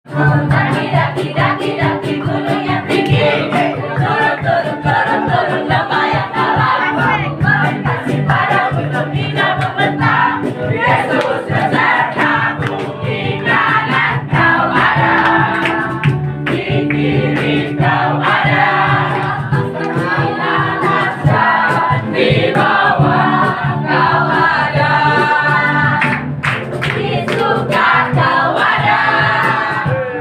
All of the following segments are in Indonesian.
Daki daki daki daki gunung yang tinggi, turun turun turun turun lembah yang dalam, kasih padamu tidak membentang. Yesus besertamu di kanan kau ada, di kiri kau ada, di atas dan di bawah kau ada, di suka kau ada,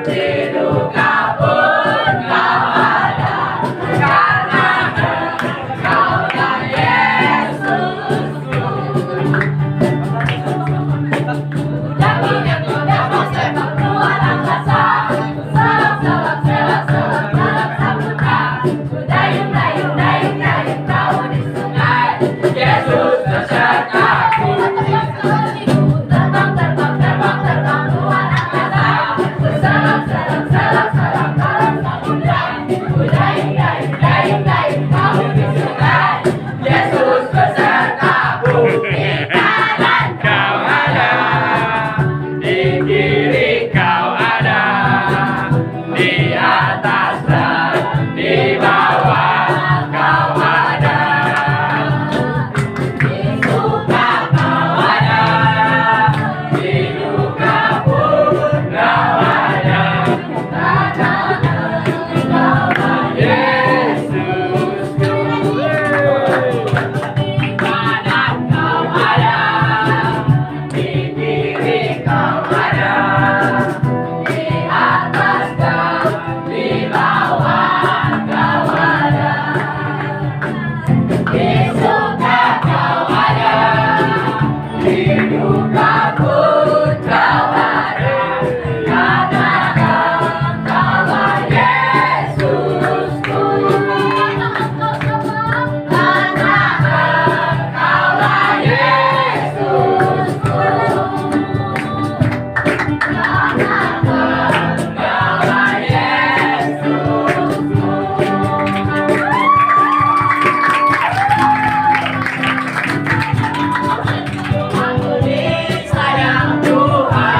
di duka pun kau ada, karena Engkaulah Yesusku. Dakinya tidak mau sepak keluar angkasa, selam selam selam selam selam samudra, dayung dayung dayung dayung perahu di sungai. Yesus besertaku. Terbang terbang terbang terbang luar angkasa, selam selam selam selam selam samudra, dayung dayung dayung dayung perahu di sungai. Yesus besertaku. Di kanan Kau ada, di kiri kau ada, di atas dan di bawah kau ada, di suka kau ada, di duka pun kau ada. karena Engkaulah Yesusku, di kanan kau ada, di kiri kau ada, di atas kau, di bawah kau ada. di suka kau ada, Di duka pun kau ada, karena Engkaulah Yesusku. karena Engkaulah Yesusku, karena Engkaulah Yesusku. aku disayang Tuhan,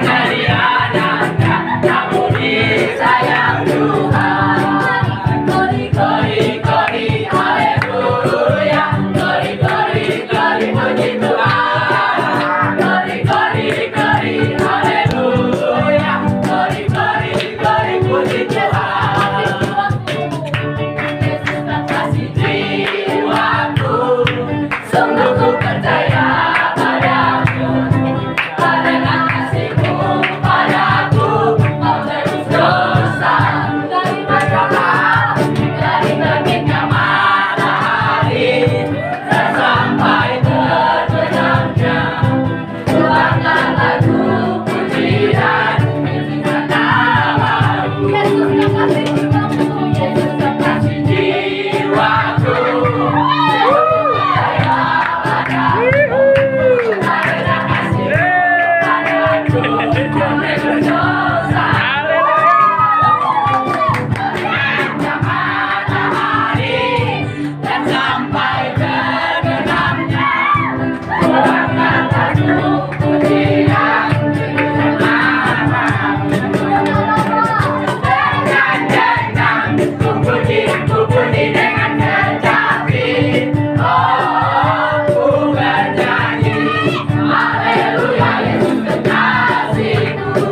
Jadi anaknya, kamu disayang Tuhan, Kori kori haleluya, kori puji Tuhan, kori haleluya, kori puji Tuhan. Yesus tak kasih Jiwaku sungguh ku percaya padamu, karena kasih-Mu padaku, Kau tebus dosa dari neraka, dari terbitnya matahari, sampai terbenamnya tuangkan lagu pujian, pujian namamu. Yesus tak kasih jiwaku, Yesus tak kasih Jiwaku percaya padamu, karena kasih-Mu padaku, Kau tebus dosa. matahari dan sampai terbenamnya tuangkan lagu pujian pujian namamu. Dengan ku puji dengan kecapi, oh ku bernyanyi, haleluya Yesus kekasihku.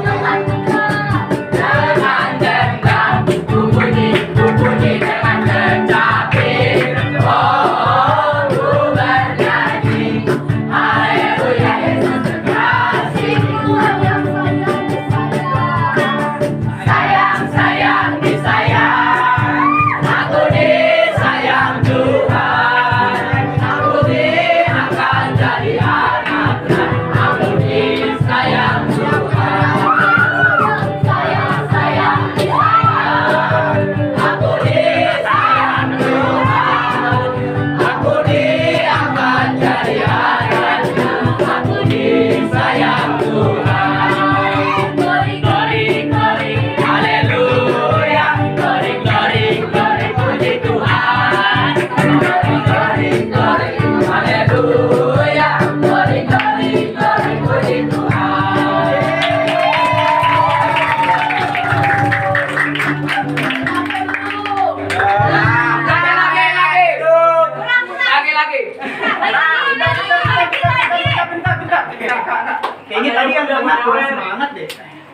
Kayaknya tadi yang depan kurang semangat deh.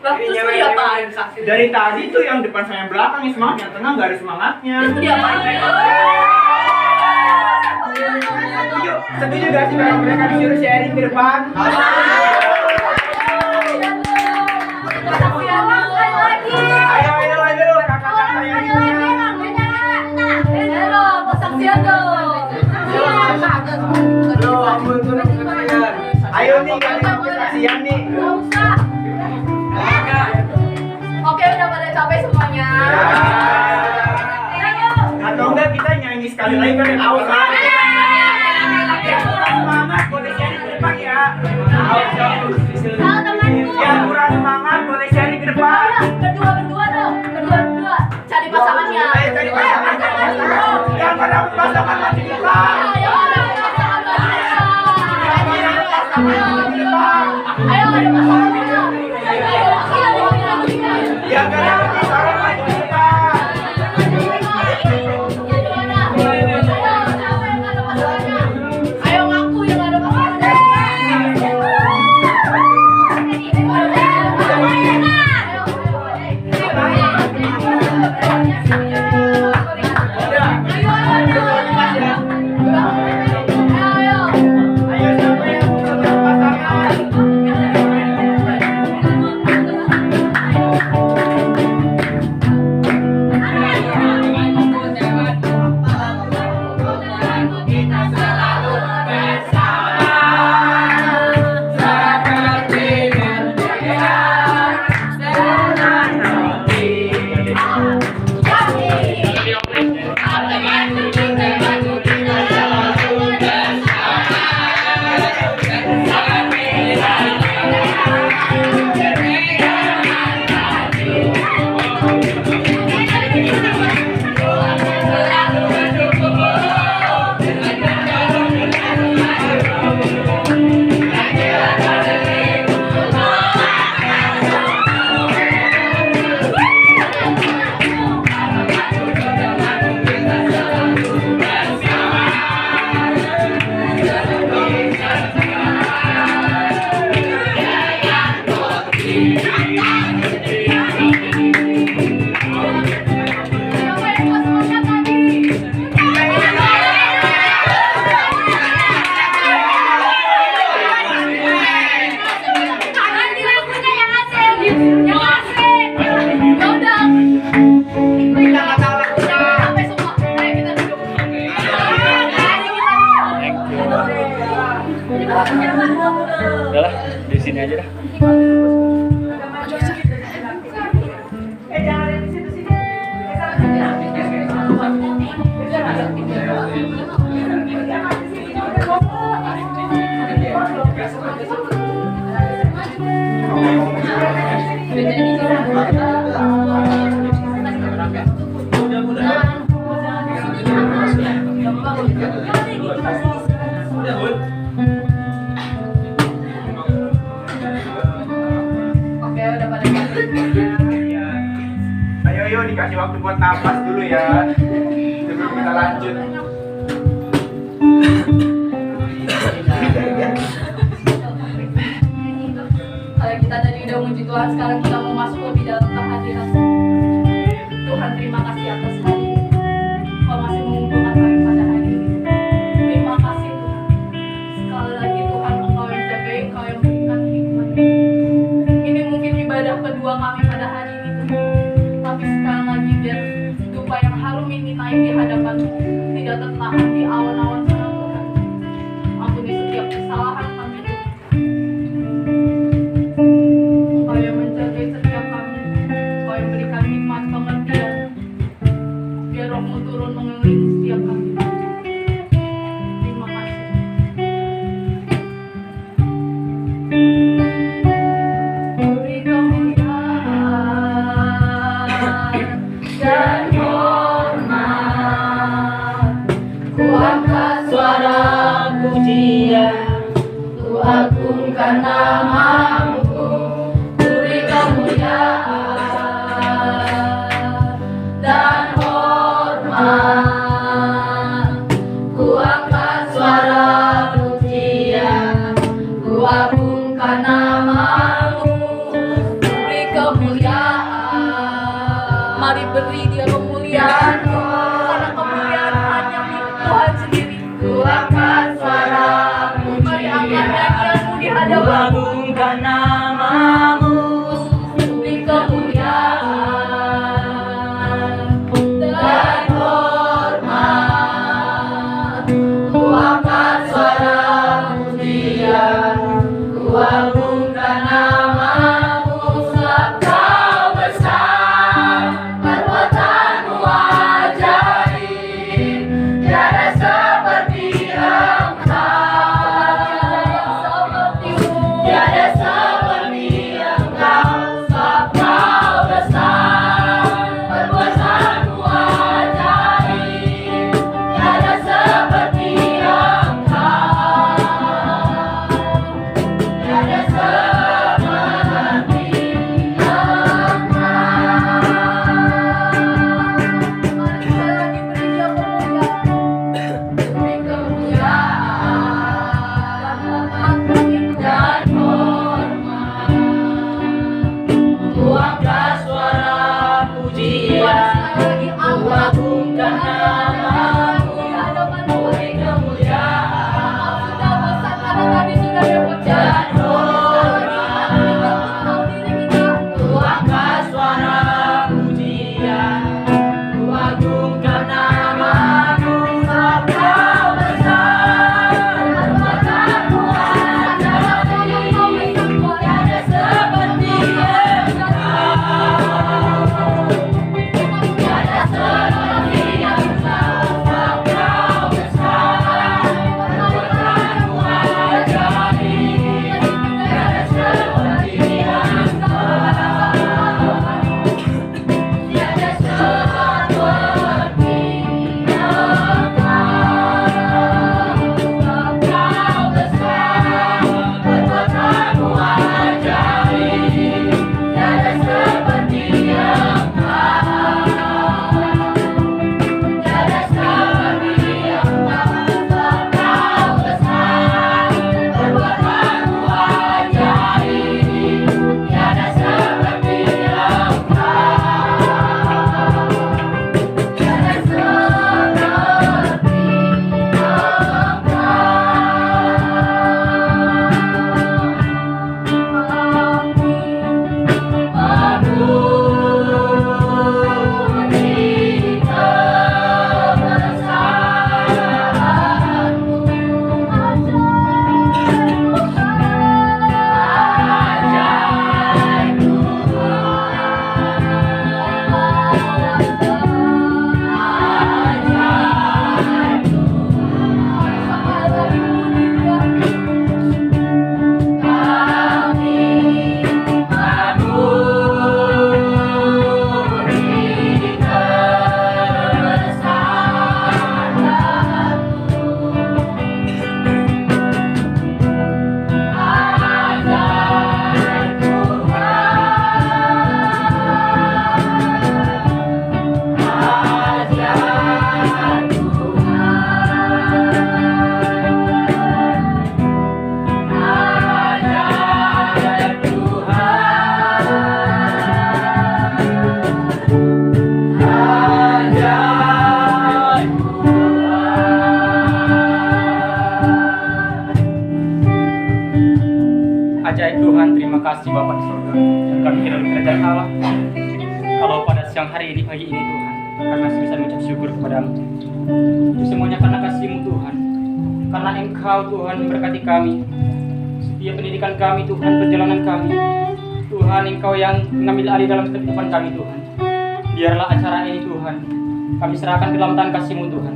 Terus lu diapain Kak? Dari tadi tuh yang depan sama yang belakang yang semangat, yang tengah nggak ada semangatnya. Terus lu diapain mereka? Setuju gak sih kalau mereka disuruh sharing di depan? Ayo, kakak-kakak yang ayo nih, kalian kasihan nih. Oke, udah pada capek semuanya. Atau enggak kita nyanyi sekali lagi kan tahu kan? Yang kurang semangat boleh sharing ke depan ya. Yang kurang semangat boleh sharing ke depan. Berdua dong, berdua. Cari pasangannya. Ayo cari pasangan. Yang ada pasangan mati di depan. Ayo, ada pasangannya. Ayo, ada pasangannya. Yang ada pasangan mati di depan. Ayo ngaku yang ada pasangannya. Ayo siapa yang mau cari pasangan? Kita selalu bersama seperti berjalan dengan roti. Udahlah, di sini aja dah. Oke, udah pada Ayo dikasih waktu buat napas dulu ya. Sebelum kita lanjut. Kalau kita tadi udah muji Tuhan, sekarang kita mau masuk lebih dalam kehadiran Tuhan. Terima kasih atas hari ini. Kau masih mengumpulkan kami pada hari ini. Terima kasih Tuhan. Sekali lagi Tuhan, Engkau yang jagai, Engkau yang berikan hikmat. Ini mungkin ibadah kedua kami pada hari ini Tuhan. Tapi sekarang lagi biar dupa yang harum ini naik di hadapan-Mu, tidak tertahan di awan-awan sana Tuhan. Ampuni setiap kesalahan kami Tuhan. Engkau yang menjaga setiap kami, Engkau yang berikan hikmat pengertian. Tuhan, terima kasih Bapa di surga yang kami kira di kerajaan Allah. Kalau pada siang hari ini, pagi ini Tuhan, kami masih bisa mengucap syukur kepadamu. Itu semuanya karena kasih-Mu Tuhan. Karena Engkau Tuhan memberkati kami. Setiap pendidikan kami Tuhan, perjalanan kami. Tuhan, Engkau yang mengambil alih dalam kehidupan kami Tuhan. Biarlah acara ini Tuhan, kami serahkan ke dalam tangan kasih-Mu Tuhan.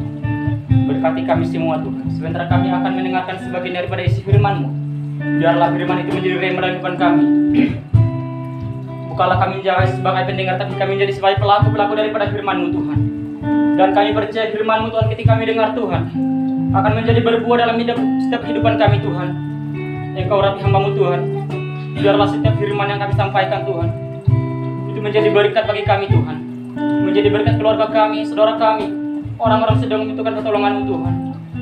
Berkati kami semua Tuhan. Sebentar kami akan mendengarkan sebagian daripada isi firman-Mu. Biarlah firman itu menjadi rema dalam kehidupan kami. Bukalah kami menjadi sebagai pendengar, tapi kami menjadi sebagai pelaku-pelaku daripada firman-Mu Tuhan. Dan kami percaya firman-Mu Tuhan ketika kami dengar Tuhan akan menjadi berbuah dalam setiap kehidupan kami Tuhan. Engkau rapi hamba-Mu Tuhan. Biarlah setiap firman yang kami sampaikan Tuhan itu menjadi berkat bagi kami Tuhan. Menjadi berkat keluarga kami, saudara kami, orang-orang sedang membutuhkan pertolongan-Mu Tuhan.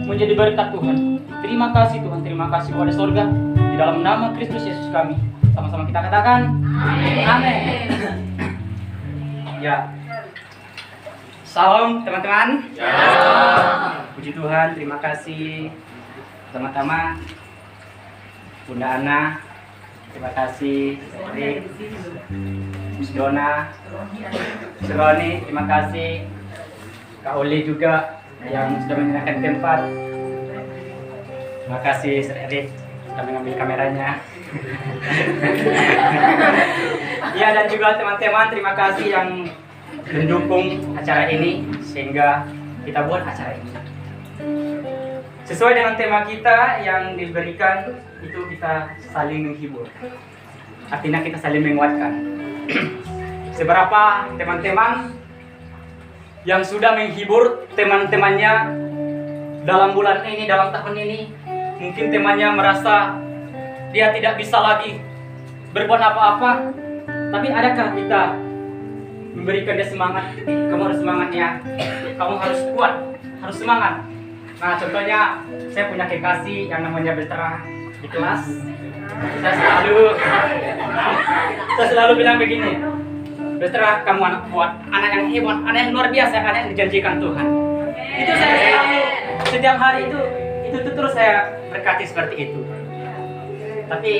Menjadi berkat Tuhan. Terima kasih Tuhan, terima kasih kepada surga. Di dalam nama Kristus Yesus kami. Sama-sama kita katakan amin. Ya. Salam teman-teman. Ya. Puji Tuhan, terima kasih. Pertama-tama Bunda Ana, terima kasih. Erik, Miss Dona, Miss Roni, terima kasih. Kak Oli juga yang sudah menyediakan tempat. Terima kasih Sir Erik sudah mengambil kameranya. Iya, dan juga teman-teman, terima kasih yang mendukung acara ini sehingga kita buat acara ini. Sesuai dengan tema kita yang diberikan, itu kita saling menghibur. Artinya kita saling menguatkan. Seberapa teman-teman yang sudah menghibur teman-temannya dalam bulan ini, dalam tahun ini, mungkin temannya merasa dia tidak bisa lagi berbuat apa-apa, tapi adakah kita memberikan dia semangat? Kamu harus semangat ya, kamu harus kuat, harus semangat. Nah, contohnya saya punya kekasih yang namanya Beltra di kelas. Saya selalu bilang begini, Beltra, kamu anak kuat, anak yang hebat, anak yang luar biasa, anak yang dijanjikan Tuhan. Itu saya selalu setiap hari itu terus saya berkati seperti itu. Tapi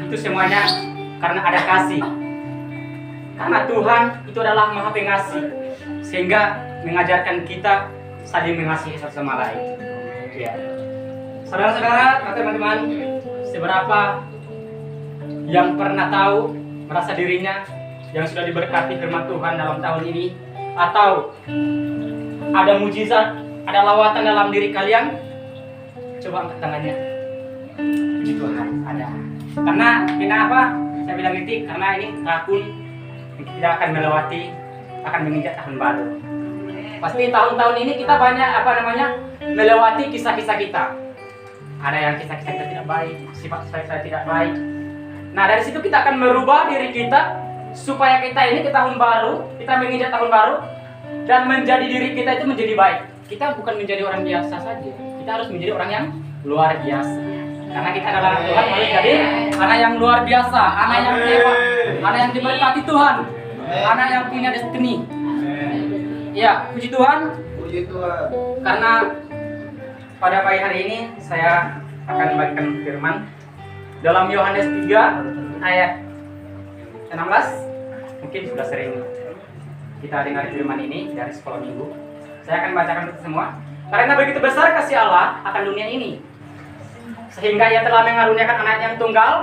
itu semuanya karena ada kasih. Karena Tuhan itu adalah Maha Pengasih, sehingga mengajarkan kita saling mengasihi satu sama lain. Ya. Saudara-saudara, teman-teman, seberapa yang pernah tahu merasa dirinya yang sudah diberkati firman Tuhan dalam tahun ini, atau ada mujizat, ada lawatan dalam diri kalian? Coba angkat tangannya. Puji Tuhan, ada. Karena kenapa saya bilang itu? Karena ini tahun kita akan melewati, akan menginjak tahun baru. Pasti tahun-tahun ini kita banyak melewati kisah-kisah kita. Ada yang kisah-kisah kita tidak baik, sifat-sifat tidak baik. Nah, dari situ kita akan merubah diri kita supaya kita ini ke tahun baru, kita menginjak tahun baru dan menjadi diri kita itu menjadi baik. Kita bukan menjadi orang biasa saja, kita harus menjadi orang yang luar biasa. Karena kita adalah Tuhan, harus jadi anak yang luar biasa, anak yang hebat, anak yang diberkati Tuhan, anak yang punya destiny. Ya, puji Tuhan. Puji Tuhan. Karena pada pagi hari ini saya akan membagikan firman dalam Yohanes 3 ayat 16. Mungkin sudah sering kita dengar firman ini dari sekolah minggu. Saya akan bacakan untuk semua. Karena begitu besar kasih Allah akan dunia ini, sehingga Ia telah mengaruniakan anak yang tunggal,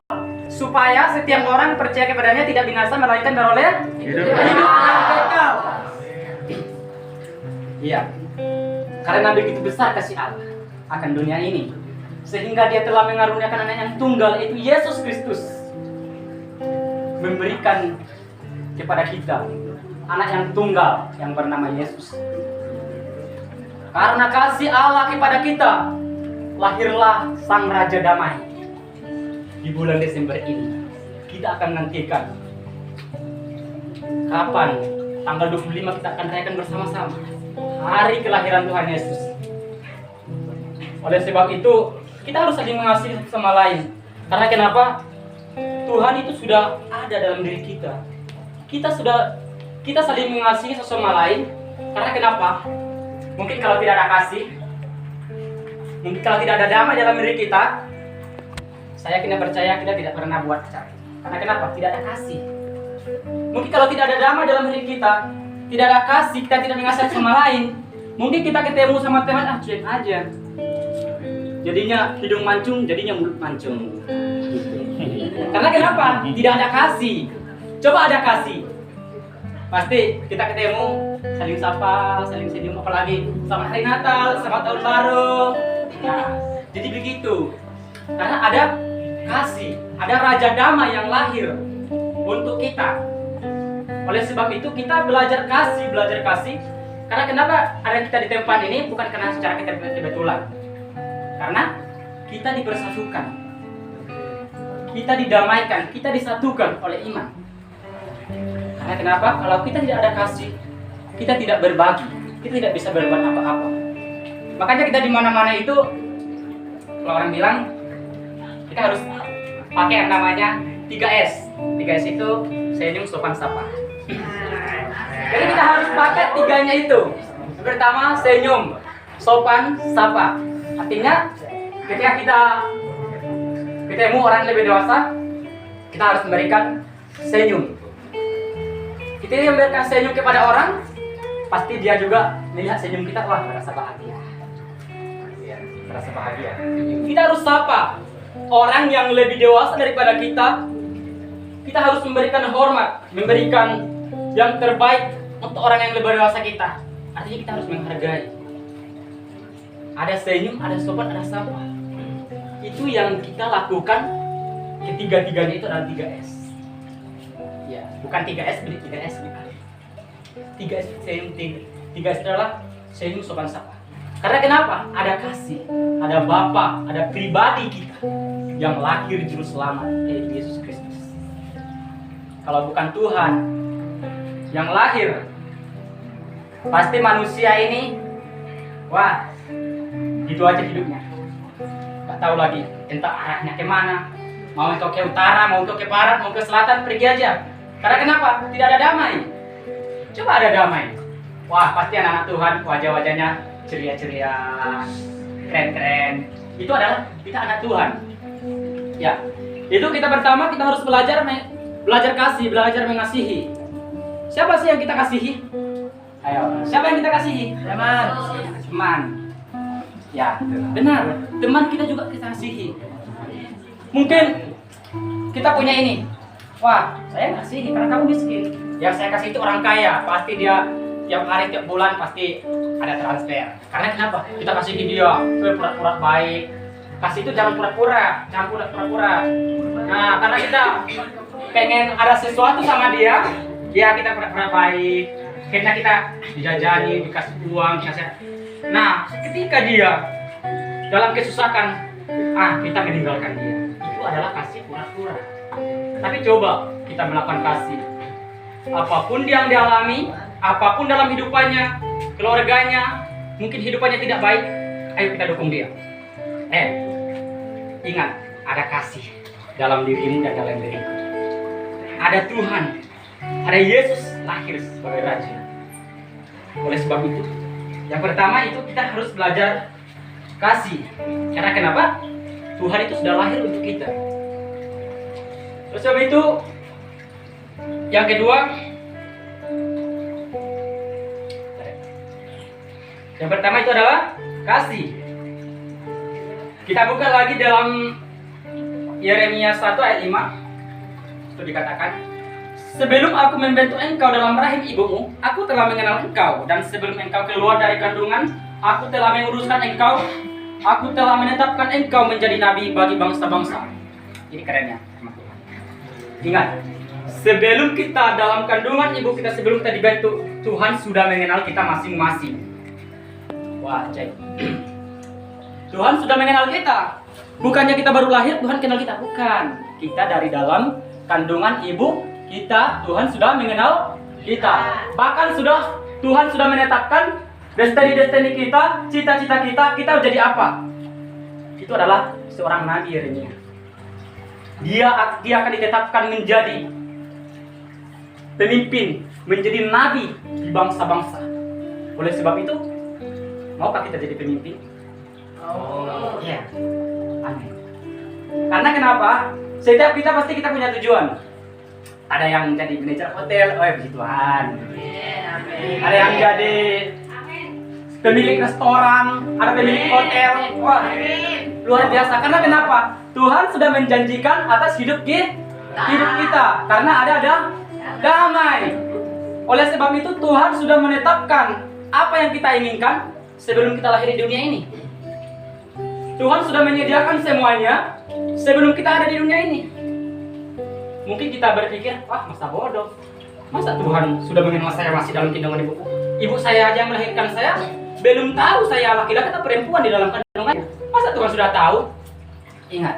supaya setiap orang percaya kepadanya tidak binasa melainkan beroleh hidup yang kekal. Iya. Karena begitu besar kasih Allah akan dunia ini, sehingga Dia telah mengaruniakan anak yang tunggal, yaitu Yesus Kristus, memberikan kepada kita anak yang tunggal yang bernama Yesus. Karena kasih Allah kepada kita, lahirlah Sang Raja Damai. Di bulan Desember ini kita akan nantikan kapan tanggal 25 kita akan rayakan bersama-sama hari kelahiran Tuhan Yesus. Oleh sebab itu kita harus saling mengasihi satu sama lain. Karena kenapa? Tuhan itu sudah ada dalam diri kita. Kita saling mengasihi satu sama lain. Karena kenapa? Mungkin kalau tidak ada kasih, mungkin kalau tidak ada damai dalam diri kita, saya kena percaya kita tidak pernah buat acara ini. Karena kenapa? Tidak ada kasih. Mungkin kalau tidak ada damai dalam hidup kita, tidak ada kasih, kita tidak mengasihi sama lain, mungkin kita ketemu sama teman, cuek aja. Jadinya hidung mancung, jadinya mulut mancung. Karena kenapa? Tidak ada kasih. Coba ada kasih, pasti kita ketemu, saling sapa, saling senyum, apalagi sama hari Natal, sama tahun baru. Nah, jadi begitu. Karena ada kasih, ada Raja Damai yang lahir untuk kita. Oleh sebab itu kita belajar kasih. Karena kenapa ada kita di tempat ini bukan karena secara kebetulan. Karena kita dipersatukan, kita didamaikan, kita disatukan oleh iman. Karena kenapa? Kalau kita tidak ada kasih, kita tidak berbagi, kita tidak bisa berbuat apa-apa. Makanya kita di mana-mana itu, kalau orang bilang, kita harus pakai yang namanya 3S. 3S itu senyum, sopan, sapa. Jadi kita harus pakai tiganya itu. Pertama, senyum, sopan, sapa. Artinya, ketika kita ketemu orang yang lebih dewasa, kita harus memberikan senyum. Kita yang memberikan senyum kepada orang, pasti dia juga melihat senyum kita, wah merasa bahagia. Merasa bahagia. Kita harus sapa orang yang lebih dewasa daripada kita. Kita harus memberikan hormat, memberikan yang terbaik untuk orang yang lebih dewasa kita. Artinya kita harus menghargai. Ada senyum, ada sopan, ada sapa. Itu yang kita lakukan. Ketiga-tiganya itu adalah 3S. Ya, bukan 3S, beli 3S bukan. 3S senyum, 3S adalah senyum, sopan, sapa. Karena kenapa? Ada kasih, ada Bapa, ada pribadi kita yang lahir juru selamat, yaitu Yesus Kristus. Kalau bukan Tuhan yang lahir, pasti manusia ini, wah, gitu aja hidupnya. Gak tahu lagi entah arahnya kemana. Mau itu ke utara, mau itu ke barat, mau ke selatan, pergi aja. Karena kenapa? Tidak ada damai. Coba ada damai. Wah, pasti anak-anak Tuhan wajah-wajahnya ceria-ceria, keren-keren. Itu adalah kita anak Tuhan. Ya, itu kita pertama kita harus belajar kasih, belajar mengasihi. Siapa sih yang kita kasihi? Ayo, siapa yang kita kasihi? Teman. Ya, benar. Teman kita juga kita kasihi. Mungkin kita punya ini. Wah, saya kasihi karena kamu miskin. Yang saya kasih itu orang kaya. Pasti dia tiap hari, tiap bulan pasti ada transfer. Karena kenapa? Kita kasih dia pura-pura baik. Kasih itu jangan pura-pura. Nah, karena kita pengen ada sesuatu sama dia, ya kita pura-pura baik. Karena kita dijajani, dikasih uang, dikasih. Nah, ketika dia dalam kesusahan, kita meninggalkan dia. Itu adalah kasih pura-pura. Tapi coba kita melakukan kasih. Apapun yang dialami, apapun dalam hidupannya, keluarganya, mungkin hidupannya tidak baik, ayo kita dukung dia. Ingat, ada kasih dalam dirimu dan dalam diriku. Ada Tuhan, ada Yesus lahir sebagai Raja. Oleh sebab itu, yang pertama itu kita harus belajar kasih. Karena kenapa? Tuhan itu sudah lahir untuk kita. Oleh sebab itu, yang kedua, yang pertama itu adalah kasih. Kita buka lagi dalam Yeremia 1 ayat 5. Itu dikatakan, sebelum aku membentuk engkau dalam rahim ibumu, aku telah mengenal engkau. Dan sebelum engkau keluar dari kandungan, aku telah menguruskan engkau. Aku telah menetapkan engkau menjadi nabi bagi bangsa-bangsa. Ini kerennya. Ingat, sebelum kita dalam kandungan ibu kita, sebelum kita dibentuk, Tuhan sudah mengenal kita masing-masing. Wah, cek. Tuhan sudah mengenal kita. Bukannya kita baru lahir, Tuhan kenal kita. Bukan. Kita dari dalam kandungan ibu kita, Tuhan sudah mengenal kita. Bahkan Tuhan sudah menetapkan destiny kita, cita-cita kita menjadi apa? Itu adalah seorang nabi Yeremia. Dia akan ditetapkan menjadi pemimpin, menjadi nabi di bangsa-bangsa. Oleh sebab itu, maukah kita jadi pemimpin? Oh, ya. Amin. Karena kenapa? Setiap kita pasti kita punya tujuan. Ada yang jadi manajer hotel, oh ya puji Tuhan. Ada yang jadi pemilik restoran, ada pemilik hotel. Wah, luar biasa. Karena kenapa? Tuhan sudah menjanjikan atas hidup kita. Karena ada damai. Oleh sebab itu Tuhan sudah menetapkan apa yang kita inginkan sebelum kita lahir di dunia ini. Tuhan sudah menyediakan semuanya sebelum kita ada di dunia ini. Mungkin kita berpikir, wah masa bodoh. Masa Tuhan sudah mengenal saya masih dalam kandungan ibuku? Ibu saya aja yang melahirkan saya belum tahu saya laki-laki atau perempuan di dalam kandungannya. Masa Tuhan sudah tahu? Ingat,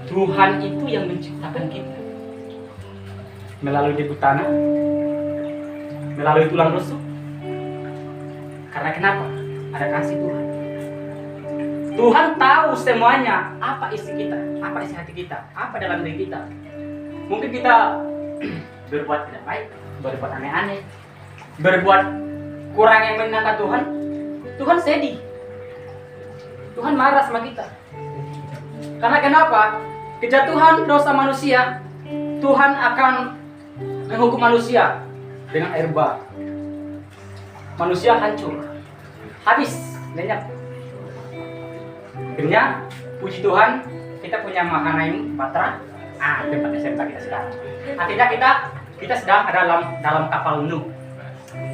Tuhan itu yang menciptakan kita melalui debu tanah, melalui tulang rusuk. Karena kenapa? Ada kasih Tuhan. Tuhan tahu semuanya, apa isi kita, apa isi hati kita, apa dalam diri kita. Mungkin kita berbuat tidak baik, berbuat aneh-aneh, berbuat kurang yang menyenangkan Tuhan. Tuhan sedih, Tuhan marah sama kita. Karena kenapa? Kejatuhan dosa manusia, Tuhan akan menghukum manusia dengan air bah. Manusia hancur, habis, lenyap. Akhirnya, puji Tuhan, kita punya Mahanaim Batra. Tempat SMK kita sekarang. Artinya kita sedang ada dalam kapal Nuh.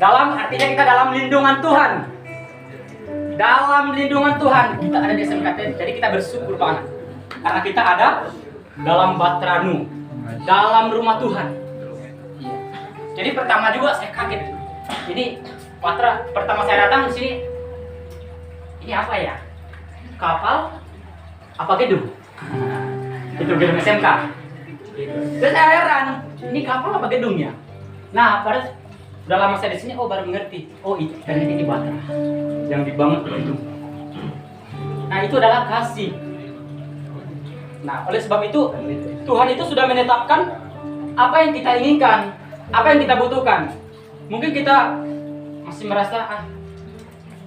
Artinya kita dalam lindungan Tuhan. Dalam lindungan Tuhan kita ada di SMK. Jadi kita bersyukur banget. Karena kita ada dalam Batra Nuh, dalam rumah Tuhan. Jadi pertama juga saya kaget. Ini Batra pertama saya datang di sini. Ini apa ya? Kapal apa gedung? Itu gedung SMK. Terus saya heran, ini kapal apa gedungnya? Nah, pada sudah lama saya di sini, baru mengerti. Itu ternyata ini Batra yang dibangun itu. Nah, itu adalah kasih. Nah, oleh sebab itu Tuhan itu sudah menetapkan apa yang kita inginkan, apa yang kita butuhkan. Mungkin kita masih merasa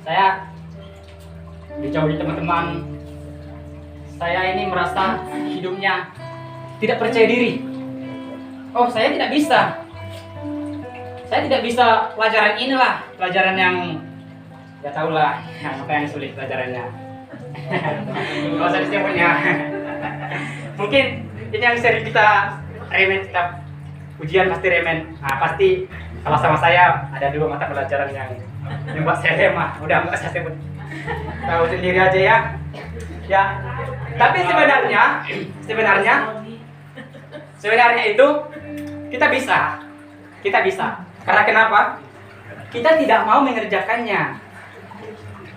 saya dijauhi teman-teman, saya ini merasa hidupnya tidak percaya diri. Saya tidak bisa. Saya tidak bisa pelajaran inilah, pelajaran yang ya tahulah apa yang sulit pelajarannya. Kalau saya punya, mungkin ini yang sering kita remen, kita ujian pasti remen. Nah, pasti kalau sama saya ada 2 mata pelajaran yang membuat saya lemah. Udah nggak saya sebut. Tahu sendiri aja ya. Ya. Tapi sebenarnya itu kita bisa. Karena kenapa? Kita tidak mau mengerjakannya.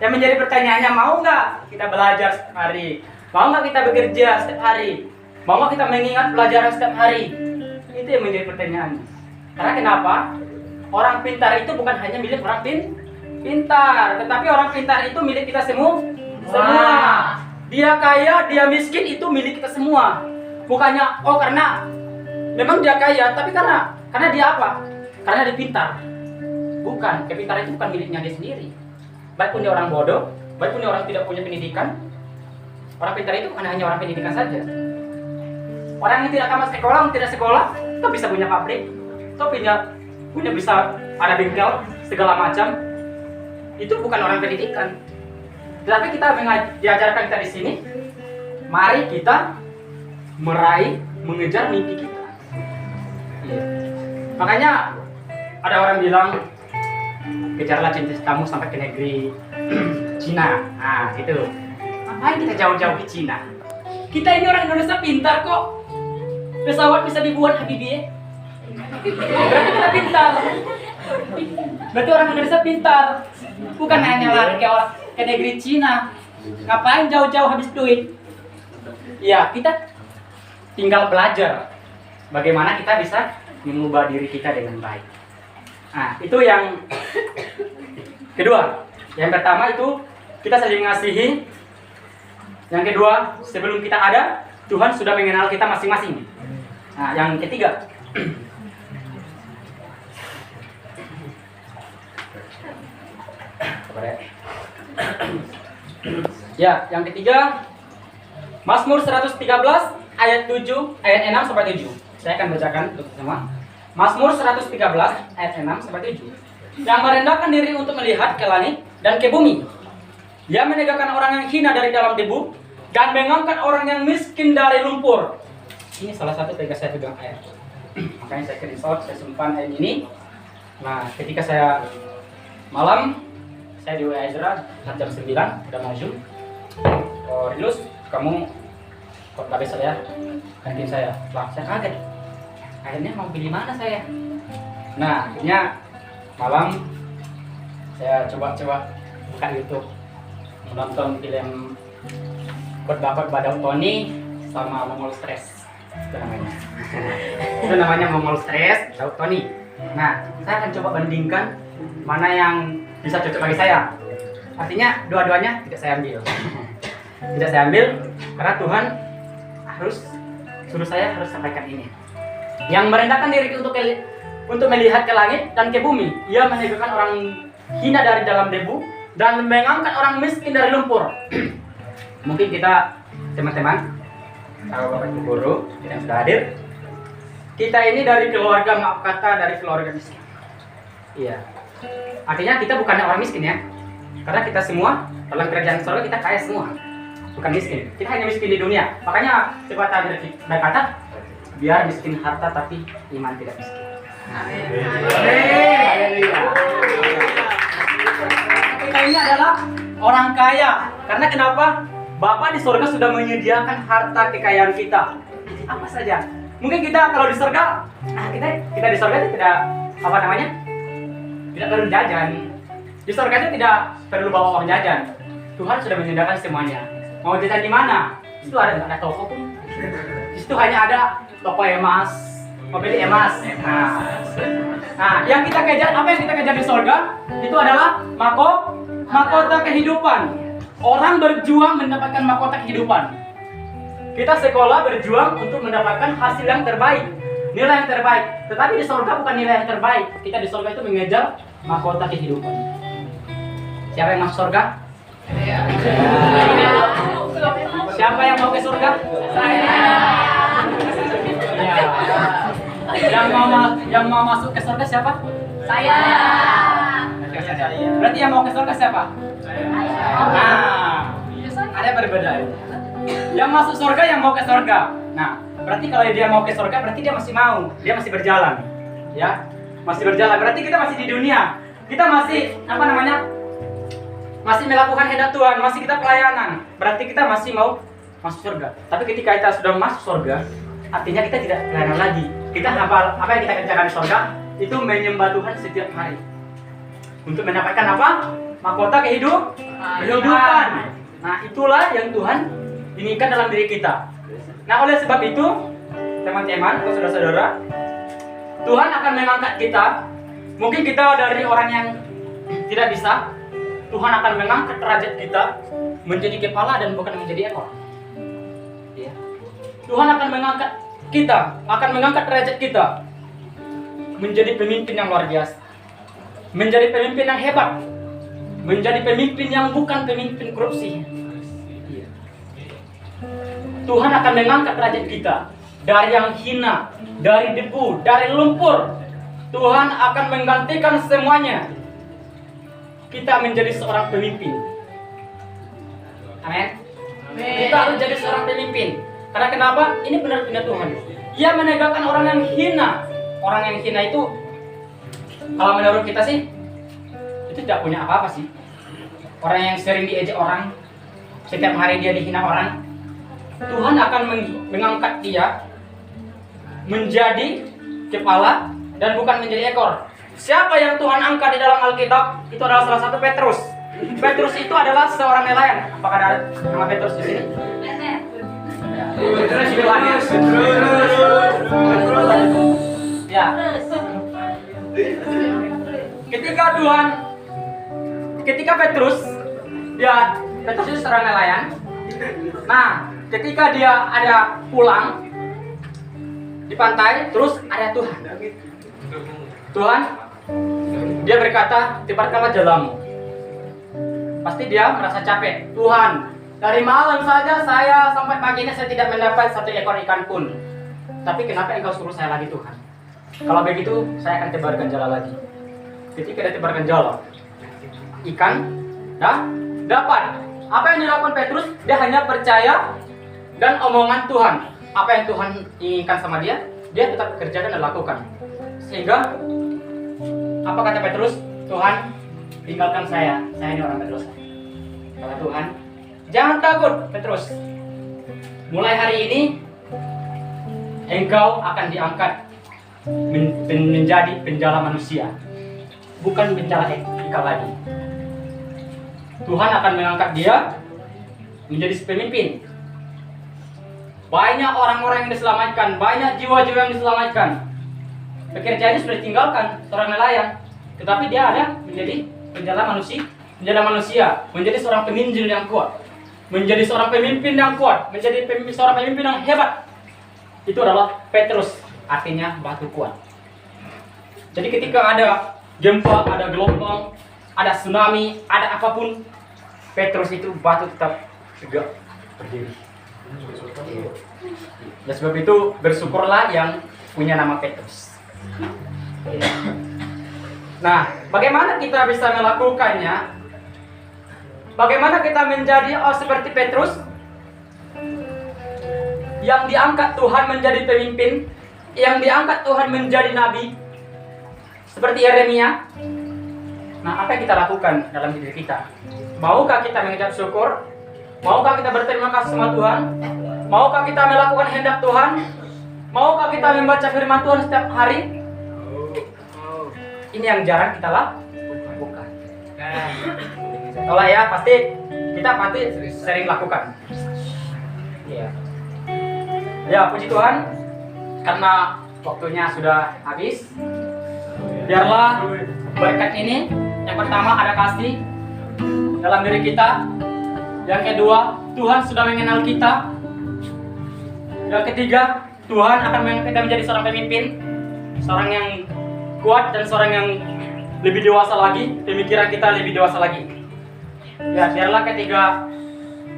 Yang menjadi pertanyaannya, mau nggak kita belajar setiap hari? Mau nggak kita bekerja setiap hari? Mau nggak kita mengingat pelajaran setiap hari? Itu yang menjadi pertanyaan. Karena kenapa? Orang pintar itu bukan hanya milik orang pintar, tetapi orang pintar itu milik kita semua. Dia kaya, dia miskin itu milik kita semua. Bukannya karena memang dia kaya, tapi karena dia apa? Karena dia pintar. Bukan, kepintaran itu bukan miliknya dia sendiri. Baik pun dia orang bodoh, baik pun dia orang tidak punya pendidikan. Orang pintar itu bukan hanya orang pendidikan saja. Orang yang tidak tamat sekolah, tidak sekolah, itu bisa punya pabrik, itu punya bisa ada bengkel segala macam. Itu bukan orang pendidikan. Tetapi kita diajarkan kita di sini, mari kita mengejar mimpi kita. Makanya ada orang bilang, kejarlah cita-citamu sampai ke negeri Cina. Nah, gitu. Ngapain kita jauh-jauh ke Cina? Kita ini orang Indonesia pintar kok. Pesawat bisa dibuat Habibie. Berarti kita pintar. Berarti orang Indonesia pintar. Bukan hanya lari ke negeri Cina. Ngapain jauh-jauh habis duit? Ya, kita tinggal belajar bagaimana kita bisa mengubah diri kita dengan baik. Nah, itu yang kedua. Yang pertama itu kita saling mengasihi. Yang kedua, sebelum kita ada, Tuhan sudah mengenal kita masing-masing. Nah, yang ketiga, ya, yang ketiga, Mazmur 113 ayat 7, ayat 6 sampai 7. Saya akan bacakan untuk semua. Mazmur 113 ayat 6 sampai 7. Yang merendahkan diri untuk melihat ke langit dan ke bumi. Dia menegakkan orang yang hina dari dalam debu dan mengangkat orang yang miskin dari lumpur. Ini salah satu ketika saya pegang air. Makanya saya screenshot, saya simpan air ini. Nah, ketika saya malam, saya di WA Ezra jam 9 udah maju. Oh, Rilus, kamu kota besar ya? Kantin saya. Lah, saya kaget. Akhirnya mau pilih mana saya? Nah, akhirnya malam saya coba buka YouTube, menonton film Khotbah Daud Tony sama Mongol Stress. Itu namanya. Itu namanya Mongol Stress Daud Tony. Nah, saya akan coba bandingkan mana yang bisa cocok bagi saya. Artinya dua-duanya tidak saya ambil. Tidak saya ambil karena Tuhan harus suruh saya harus sampaikan ini. Yang merendahkan diri untuk melihat ke langit dan ke bumi. Ia menegakkan orang hina dari dalam debu dan mengangkat orang miskin dari lumpur. Mungkin kita teman-teman, bapak ibu guru yang sudah hadir, kita ini dari keluarga, maaf kata, dari keluarga miskin. Iya. Artinya kita bukannya orang miskin ya. Karena kita semua dalam kerajaan surga kita kaya semua. Bukan miskin. Kita hanya miskin di dunia. Makanya pepatah berkata, biar miskin harta tapi iman tidak miskin. Kita ini adalah orang kaya. Karena kenapa? Bapa di surga sudah menyediakan harta kekayaan kita. Apa saja. Mungkin kita kalau di surga, kita di surga itu tidak apa namanya? Tidak perlu jajan. Di surga itu tidak perlu bawa uang jajan. Tuhan sudah menyediakan semuanya. Mau jajan di mana? Itu ada toko pun. Di situ hanya ada toko emas, mau beli emas. Nah, yang kita kejar, apa yang kita kejar di surga? Itu adalah mahkota kehidupan. Orang berjuang mendapatkan mahkota kehidupan. Kita sekolah berjuang untuk mendapatkan hasil yang terbaik, nilai yang terbaik. Tetapi di surga bukan nilai yang terbaik. Kita di surga itu mengejar mahkota kehidupan. Siapa yang masuk surga? Saya. Siapa yang mau ke surga? Saya. Yang mau masuk ke surga siapa? Saya. Berarti yang mau ke surga siapa? Nah, ada perbedaan. Yang masuk surga, yang mau ke surga. Nah, berarti kalau dia mau ke surga, berarti dia masih mau, dia masih berjalan, ya, masih berjalan. Berarti kita masih di dunia, kita masih apa namanya, masih melakukan kehendak Tuhan, masih kita pelayanan. Berarti kita masih mau masuk surga. Tapi ketika kita sudah masuk surga, artinya kita tidak pelayanan lagi. Kita apa yang kita kerjakan di surga itu menyembah Tuhan setiap hari. Untuk mendapatkan apa? Mahkota kehidupan. Nah, itulah yang Tuhan inginkan dalam diri kita. Nah, oleh sebab itu, teman-teman, saudara-saudara, Tuhan akan mengangkat kita. Mungkin kita dari orang yang tidak bisa, Tuhan akan mengangkat derajat kita menjadi kepala dan bukan menjadi ekor. Ya. Tuhan akan mengangkat kita, akan mengangkat derajat kita menjadi pemimpin yang luar biasa, menjadi pemimpin yang hebat, menjadi pemimpin yang bukan pemimpin korupsi. Tuhan akan mengangkat derajat kita dari yang hina, dari debu, dari lumpur. Tuhan akan menggantikan semuanya. Kita menjadi seorang pemimpin. Amin. Kita harus jadi seorang pemimpin. Karena kenapa? Ini benar-benar Tuhan. Ia menegakkan orang yang hina. Orang yang hina itu, kalau menurut kita sih, itu tidak punya apa-apa sih. Orang yang sering diejek orang, setiap hari dia dihina orang, Tuhan akan mengangkat dia menjadi kepala dan bukan menjadi ekor. Siapa yang Tuhan angkat di dalam Alkitab? Itu adalah salah satu Petrus. Petrus itu adalah seorang nelayan. Apakah ada nama Petrus di sini? Petrus Yohanes. Ya. Ketika Petrus itu seorang nelayan. Nah, ketika dia ada pulang di pantai, terus ada Tuhan, dia berkata, tebarkanlah jalamu. Pasti dia merasa capek. Tuhan, Dari malam saja saya sampai pagi ini saya tidak mendapat satu ekor ikan pun. Tapi kenapa engkau suruh saya lagi Tuhan? Kalau begitu saya akan tebarkan jala lagi. Ketika dia tebarkan jala, ikan dapat. Apa yang dilakukan Petrus? Dia hanya percaya dan omongan Tuhan. Apa yang Tuhan inginkan sama dia, dia tetap kerjakan dan lakukan. Sehingga apa kata Petrus? Tuhan, tinggalkan saya ini orang berdosa. Kata Tuhan, jangan takut Petrus. Mulai hari ini engkau akan diangkat menjadi penjala manusia, bukan penjala ikan lagi. Tuhan akan mengangkat dia menjadi pemimpin. Banyak orang-orang yang diselamatkan, banyak jiwa-jiwa yang diselamatkan. Pekerjaannya sudah ditinggalkan seorang nelayan, tetapi dia ada menjadi penjala manusia, menjadi seorang penginjil yang kuat, menjadi seorang pemimpin yang kuat, menjadi seorang pemimpin yang hebat. Itu adalah Petrus, artinya batu kuat. Jadi ketika ada gempa, ada gelombang, ada tsunami, ada apapun, Petrus itu batu tetap tegak berdiri. Ya sebab itu bersyukurlah yang punya nama Petrus. Nah, bagaimana kita bisa melakukannya? Bagaimana kita menjadi seperti Petrus yang diangkat Tuhan menjadi pemimpin, yang diangkat Tuhan menjadi nabi, seperti Yeremia? Nah, apa yang kita lakukan dalam hidup kita? Maukah kita mengucap syukur? Maukah kita berterima kasih sama Tuhan? Maukah kita melakukan kehendak Tuhan? Maukah kita membaca firman Tuhan setiap hari? Ini yang jarang kita lakukan. Kalau ya kita pasti sering lakukan. Iya. Ya, puji Tuhan, karena waktunya sudah habis. Biarlah berkat ini, yang pertama ada kasih dalam diri kita. Yang kedua, Tuhan sudah mengenal kita. Yang ketiga, Tuhan akan mengangkat kita menjadi seorang pemimpin, seorang yang kuat dan seorang yang lebih dewasa lagi, pemikiran kita lebih dewasa lagi. Ya, biarlah ketiga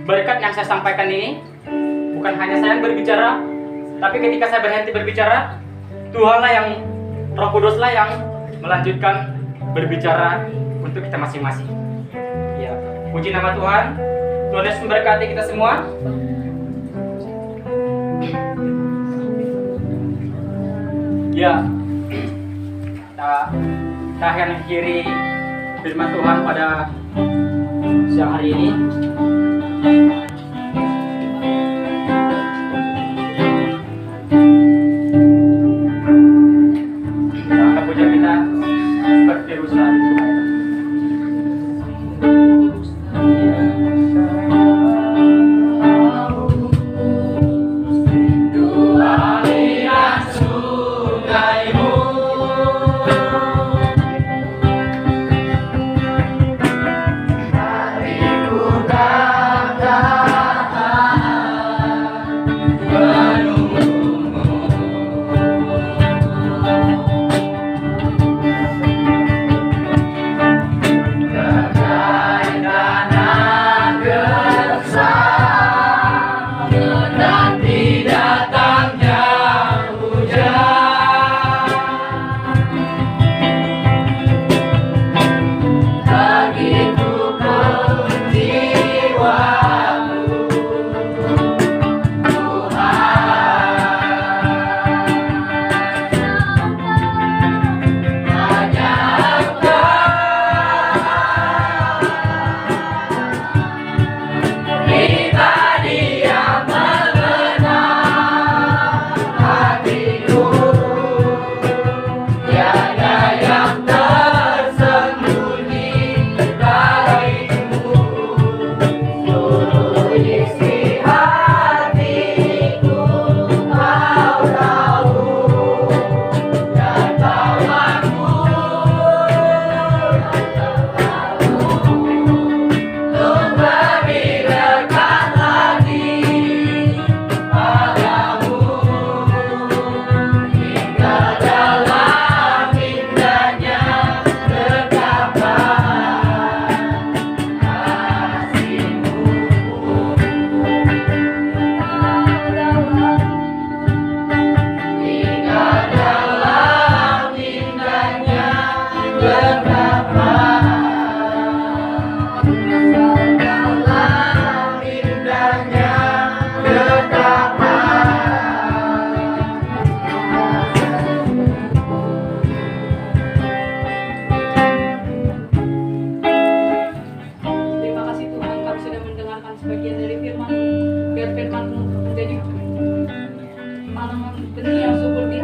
berkat yang saya sampaikan ini bukan hanya saya yang berbicara, tapi ketika saya berhenti berbicara, Tuhanlah yang, Roh Kuduslah yang melanjutkan berbicara untuk kita masing-masing. Ya, puji nama Tuhan. Tuhan Yesus memberkati kita semua. Ya, kita akan akhiri firman Tuhan pada siang hari ini. Nah, puja kita berterusan di Tuhan.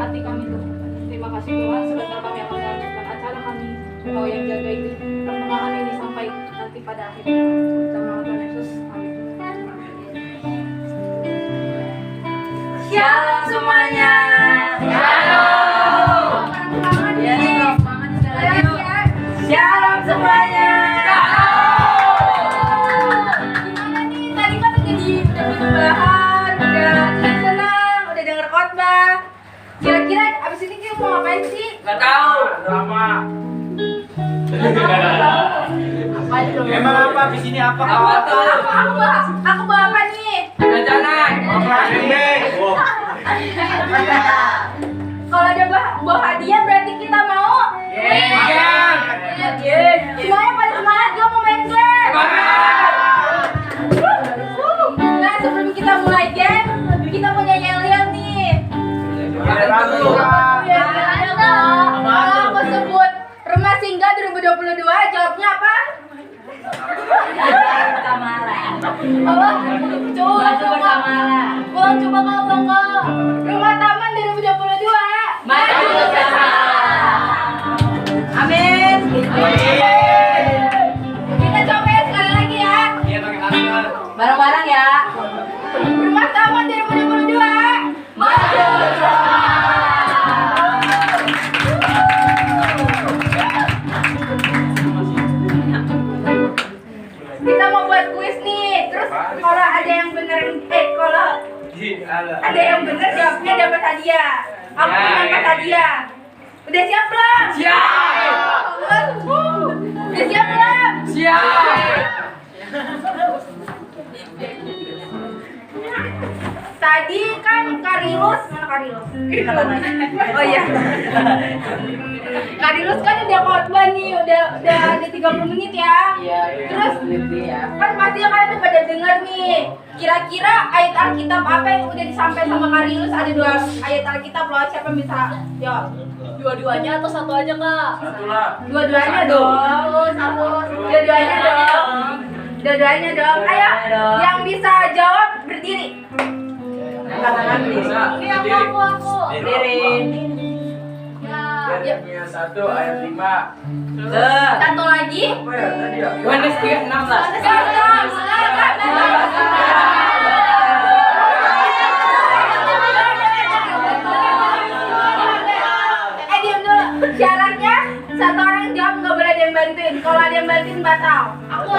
hati kami Tuhan. Terima kasih Tuhan, sebentar kami akan melanjutkan acara kami. Kau yang jaga ini, pertengahan ini sampai nanti pada akhirnya. Dalam nama Tuhan Yesus, amin. Shalom semuanya. Shalom. Ya nih, Prof. Semangat sekali lagi yuk. Shalom semuanya. Gimana nih? Tadi kan udah minum bahan, udah senang, udah denger khotbah. Kira-kira abis ini kita mau ngapain sih? Gak tahu. Drama. Apa itu? Emang apa? Di sini apa? Apa tuh? Aku bawa apa nih? Jajanan. Apa? Bebek. Oh. Kalau ada bawa hadiah berarti kita mau? Game. Semuanya pada semangat, gue mau main game. Nah, sebelum kita mulai game, kita punya yel-yel nih. Kalau aku sebut Rumah Singgah 2022, jawabnya apa? Apa? Coba. Ulang coba kalau enggak. Rumah Taman 2022. Maju bersama. Amin. Kita coba ya sekali lagi ya. Iya, tangan. Bareng-bareng ya. Rumah Taman 2022. Maju bersama. Kita mau buat kuis nih. Terus kalau ada yang bener, kalau ada yang bener jawabnya dapat hadiah. Aku dapat hadiah. Udah siap belum? Siap. Udah siap belum? Siap. Tadi kan Karilus, mana Karilus? Oh iya. Karilus kan udah khotbah nih, udah ada 30 menit ya. Iya. Terus ya. kan pasti kalian udah pada denger nih. Kira-kira ayat Alkitab apa yang udah disampaikan sama Karilus? Ada 2 ayat Alkitab loh, siapa yang bisa jawab? Dua-duanya atau satu aja kak? Dua-duanya dong. Satu. Dua-duanya dong. Dua-duanya dong. Ayo, yang bisa jawab berdiri. Tangan bisa. Ini aku. Berdiri. Ya. Punya 1 ayat 5. Satu lagi. Apa ya tadi ya? Yohanes 3:16. Diam dulu. Syaratnya satu orang yang jawab nggak boleh ada yang bantuin. Kalau ada yang bantuin batal. Aku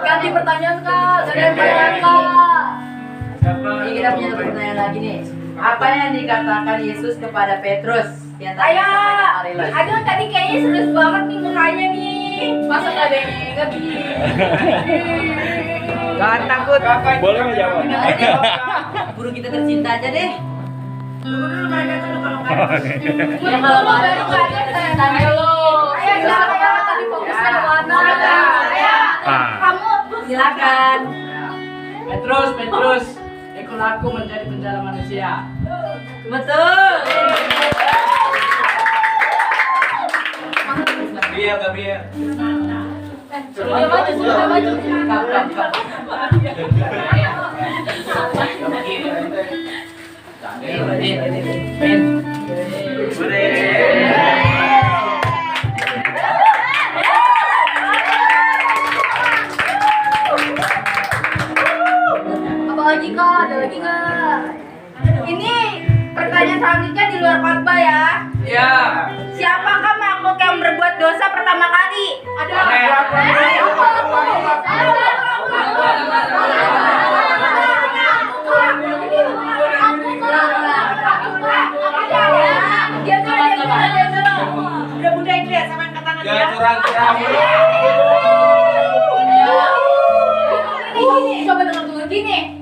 ganti pertanyaan kak. Ganti pertanyaan kak. Ini kita punya satu pertanyaan lagi nih. Apa yang dikatakan Yesus kepada Petrus? Yang tadi Ayo. disampaikan Karilus. Aduh tadi kayaknya serius banget nih mukanya nih. Masa nggak ada yang ingat nih? Jangan takut. Boleh nggak jawab? Guru kita tercinta aja deh. Ya kalau mau baru nggak ada saya tanya lo. Ayo jangan tadi fokusnya kemana? Ayo kamu Silakan. Petrus, ikut aku menjadi penjala manusia. Betul. Gabriel. suruh dia maju. Apa lagi kak? Ada lagi nggak? Ini pertanyaan selanjutnya di luar khotbah ya. Ya. Siapakah makhluk yang berbuat dosa pertama kali? Ada. Udah bunda itu ya sama angkat tangan Jangan curang-curang. Coba dengar dulu gini.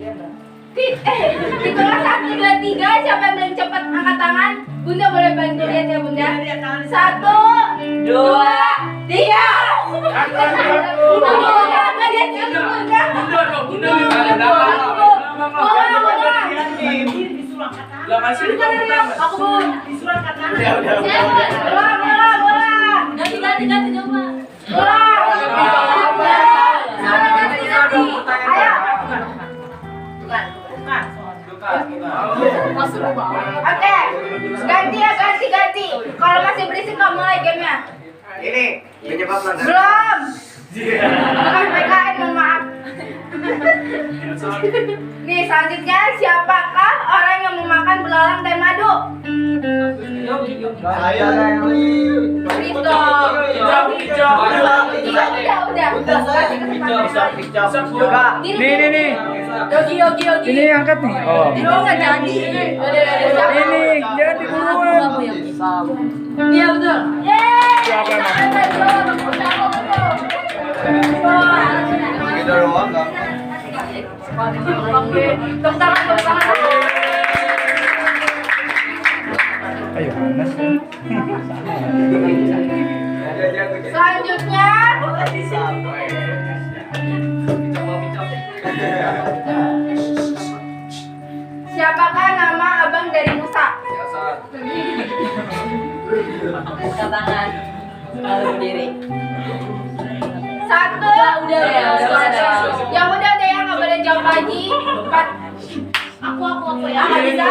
Hitungan 1, 2, 3. Siapa yang paling cepat angkat tangan? Bunda boleh bantu lihat ya bunda. 1, 2, 3. Nggak lihat siapa bunda. Belakang sini Aku bun. Ganti coba. Oke, ganti ya ganti. Kalau masih berisik nggak mulai gamenya. Ini penyebab pelanggaran. Belum. Bukan PKN, mohon maaf. Nih selanjutnya, siapakah orang yang memakan belalang dan madu? Saya Risto. Udah. Kasih kesempatan lagi. Nih. Yogi. Ini angkat nih. Oh. Ini nggak jadi. Ini jadi buruan. Iya betul. Yeay. Siapa emang? Kita doang nggak? Tepuk tangan. Ayo, Anas. Selanjutnya, siapakah nama abang dari Musa? Buka tangan. Lalu berdiri. Satu. Udah ya. Yang udah deh yang nggak boleh jawab lagi. Empat. Aku ya. Nggak bisa.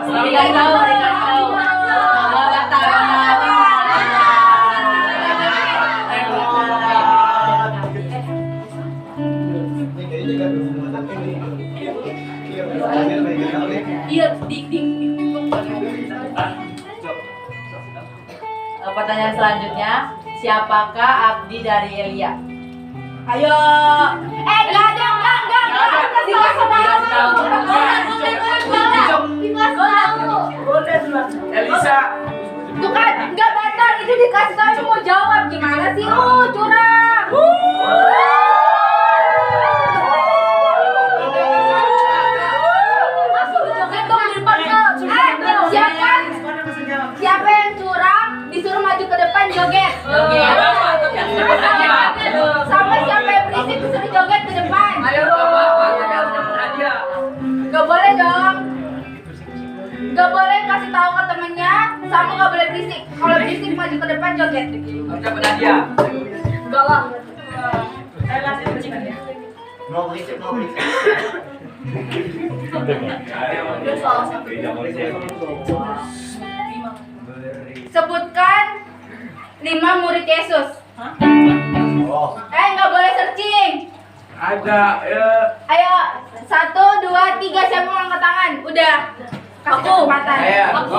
Nggak tahu. Iya, dik. Pertanyaan selanjutnya, siapakah abdi dari Elia? Ayo. Nggak ada. Dikasih tahu. Elisa. Tuh kan, nggak batal itu dikasih tahu lu mau jawab gimana sih lu curang. Siapa yang curang disuruh maju ke depan joget. Sama siapa yang berisik disuruh joget ke depan. Gak boleh dong. Gak boleh kasih tahu ke temennya, sama gak boleh berisik. Kalau berisik maju ke depan joget. Enggak lah. Mau berisik. Sebutkan 5 murid Yesus. Oh. Nggak boleh searching. Ada. Ayo, 1, 2, 3 siapa mau angkat tangan? Udah. Kasih kesempatan. Aku.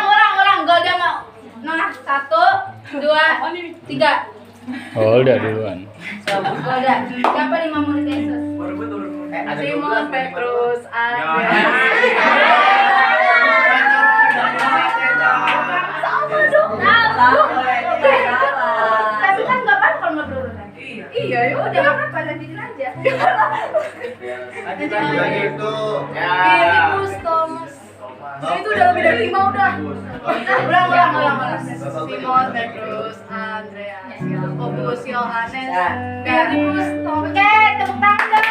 Ulang. Golda mau. Nah, 1, 2, 3. Golda duluan. Golda. Siapa 5 murid Yesus? Simon, Petrus, Tapi kan nggak apa-apa kalau nggak berurutan. Iya, ya udah nggak apa-apa, lanjutin aja. Lagi itu. Filipus, Thomas. Itu udah lebih dari 5 udah. Ulang. Simon, Petrus, Andreas, Yakobus, Yohanes, Filipus, Thomas. Oke, tepuk tangan.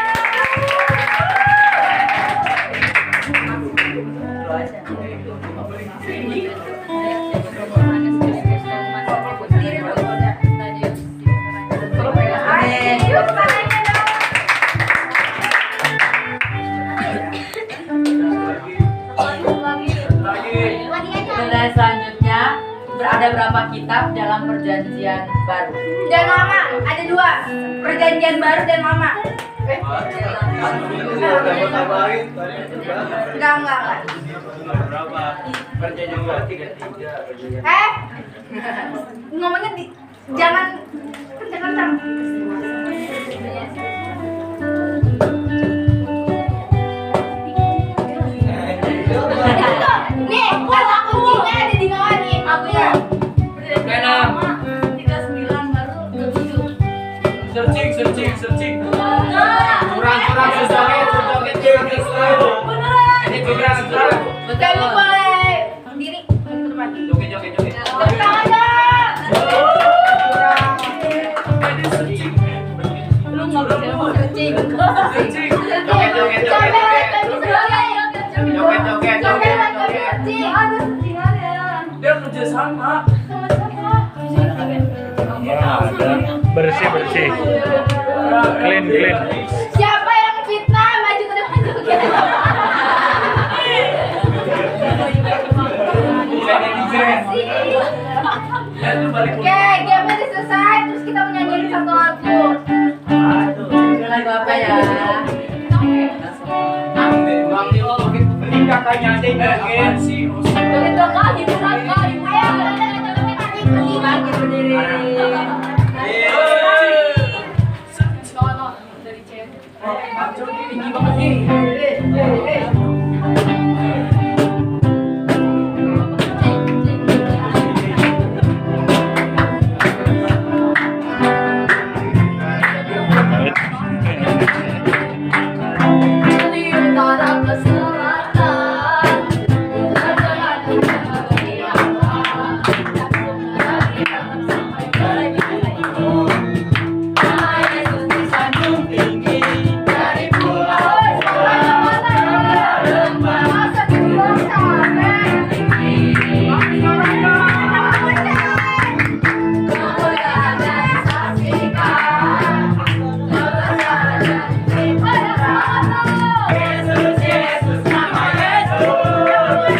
Pertanyaan selanjutnya, ada berapa kitab dalam perjanjian baru? Dan lama, ada 2. Perjanjian baru dan lama. Enggak. Ngomongnya jangan kencang-kencang. Nih, kata kuncinya ada di bawah nih. Aku ya. 39 baru 27. Searching. Kurang Kamu boleh diri ke depan. Joget. Tepuk tangan dong. Lu nggak bisa searching. Joget. Dia kerja sama. Bersih. Clean. Siapa yang fitnah maju ke depan joget. Apaan sih? Joget dong kak, hiburan kak, hiburan. Bangkit berdiri. Kawan dari cewek. Tinggi banget nih. Dari utara ke selatan, jangan dari dalam sampai ke Yesus di sanjung tinggi, dari pulau lembah, masa dibilang sampai tinggi. Kemuliaan dan saksikan. Yesus, Yesus, nama Yesus.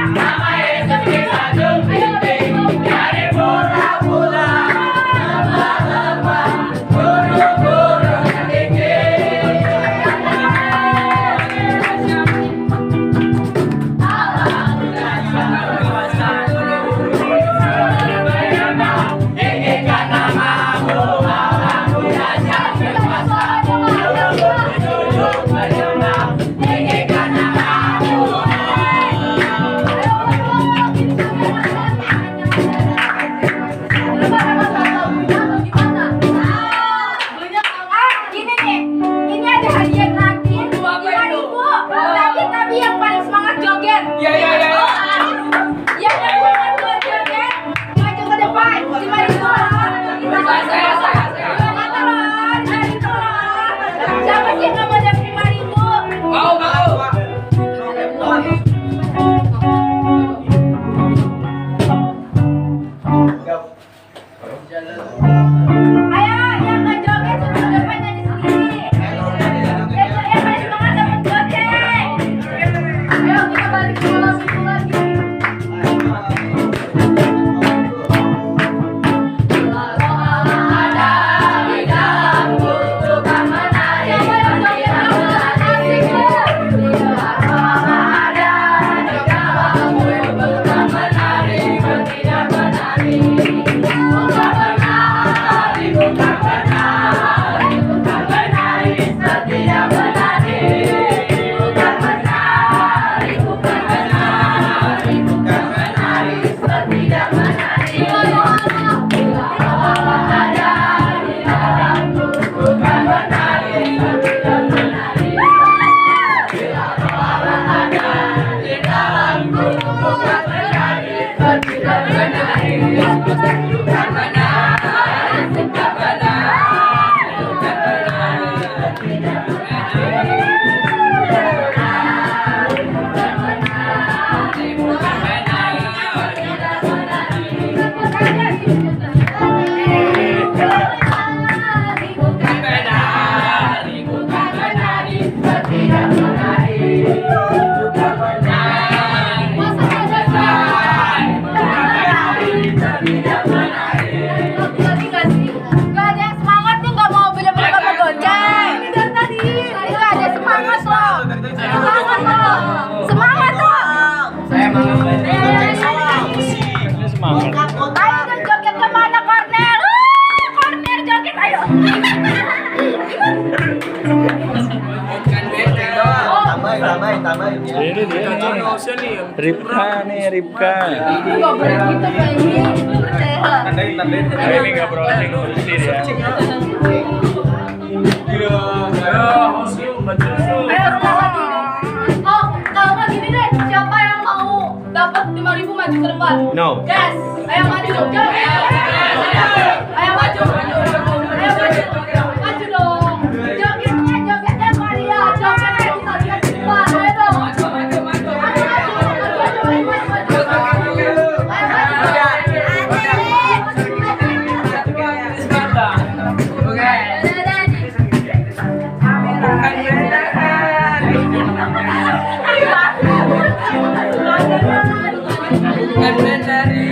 Nama Yesus di sanjung tinggi, dari pulau-pulau, lembah-lembah, gunung-gunung yang tinggi. Allah tinggikan namamu, Allahku dahsyat berkuasa. Tinggikan namamu. Gini nih, ini ada hadiah gratis 5.000. Tapi yang paling semangat joget. Ya. Yang semangat joget, maju ke depan 5.000. Saya. Siapa sih yang nggak mau dapat 5.000? Mau. Ayo, yang nggak joget suruh depan nyanyi sendiri. Yang paling semangat dapat joget. Ayo kita balik ke malam itu lagi. Ada di dalamku, bukan menari. Siapa yang joget asik ada di dalamku, bukan menari, tidak menari. Bukan menari, bukan menari, bukan menari, tidak menari. Bukan menari, bukan menari, bukan menari, tidak menari. Ada di dalamku, bukan menari, tidak menari. Ada di dalamku, bukan menari, tidak menari. Bukan menari, bukan menari, bukan menari, tidak Gak ada yang semangat nih, nggak mau bener-bener nggak mau goceng. Ini dari tadi. Nggak ada semangat loh. Semangat loh. Semangat loh. Saya mau. Ini semangat. Ayo dong joget kemana Cornel? Cornel joget ayo. Ini dia nih. Ripka. Nggak boleh gitu kayak ini. Nah, ini nggak browsing bersih ya. Ayo rumah lagi. Oh, kalau nggak gini deh, siapa yang mau dapat 5.000 maju ke depan? No. Yes. Ayo maju dong. Ayo maju. Ayo maju. Maju dong. Jogetnya Maria. Jogetnya kita lihat di depan. Ayo dong. Maju. Bukan menari.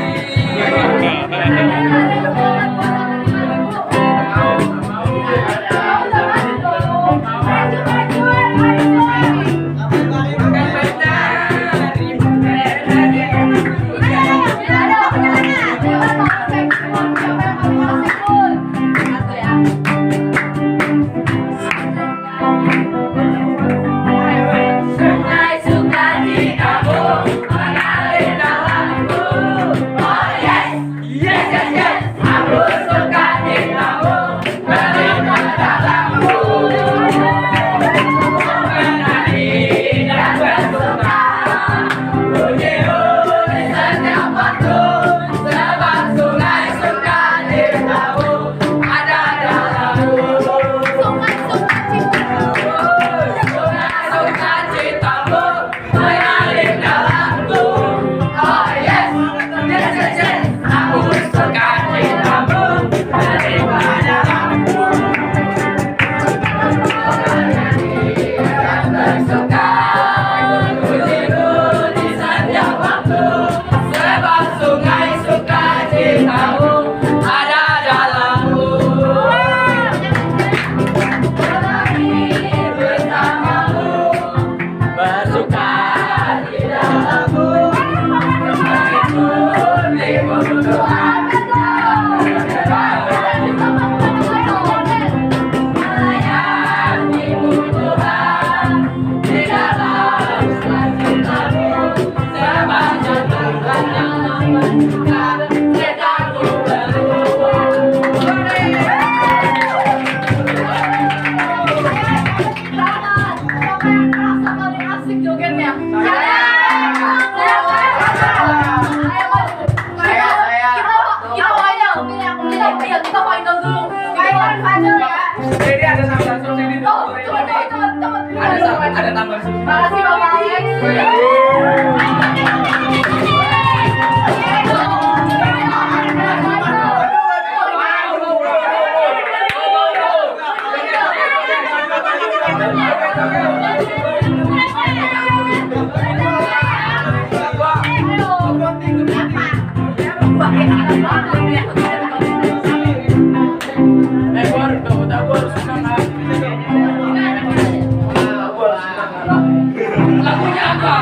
Lagunya apa?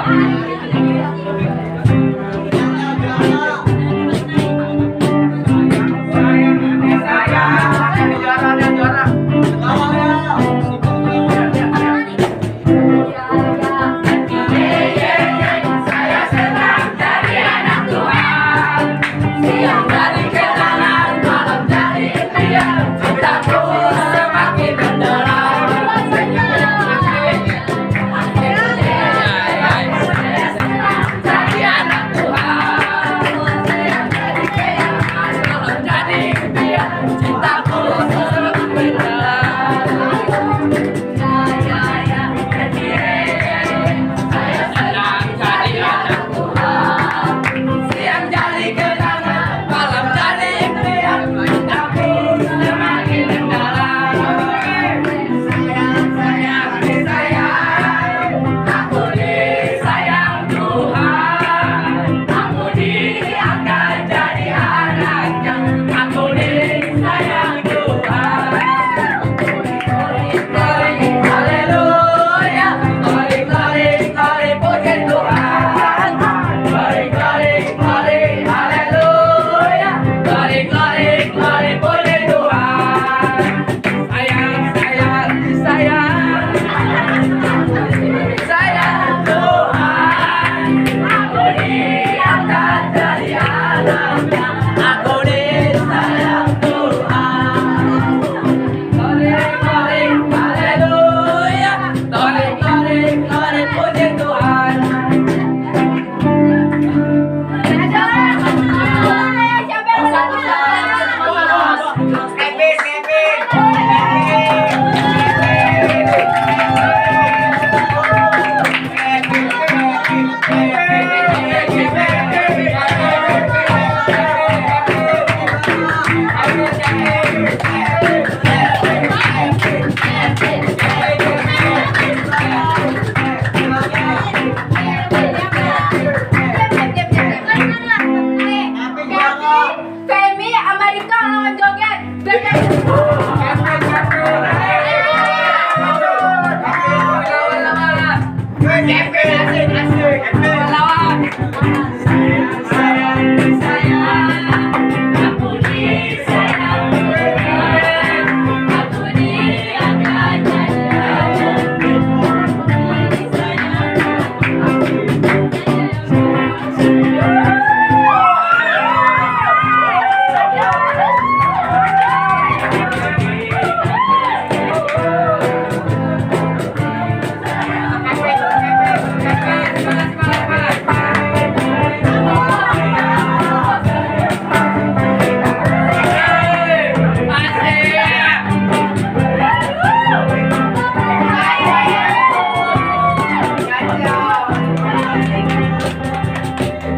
Femi Amerika lawan joget.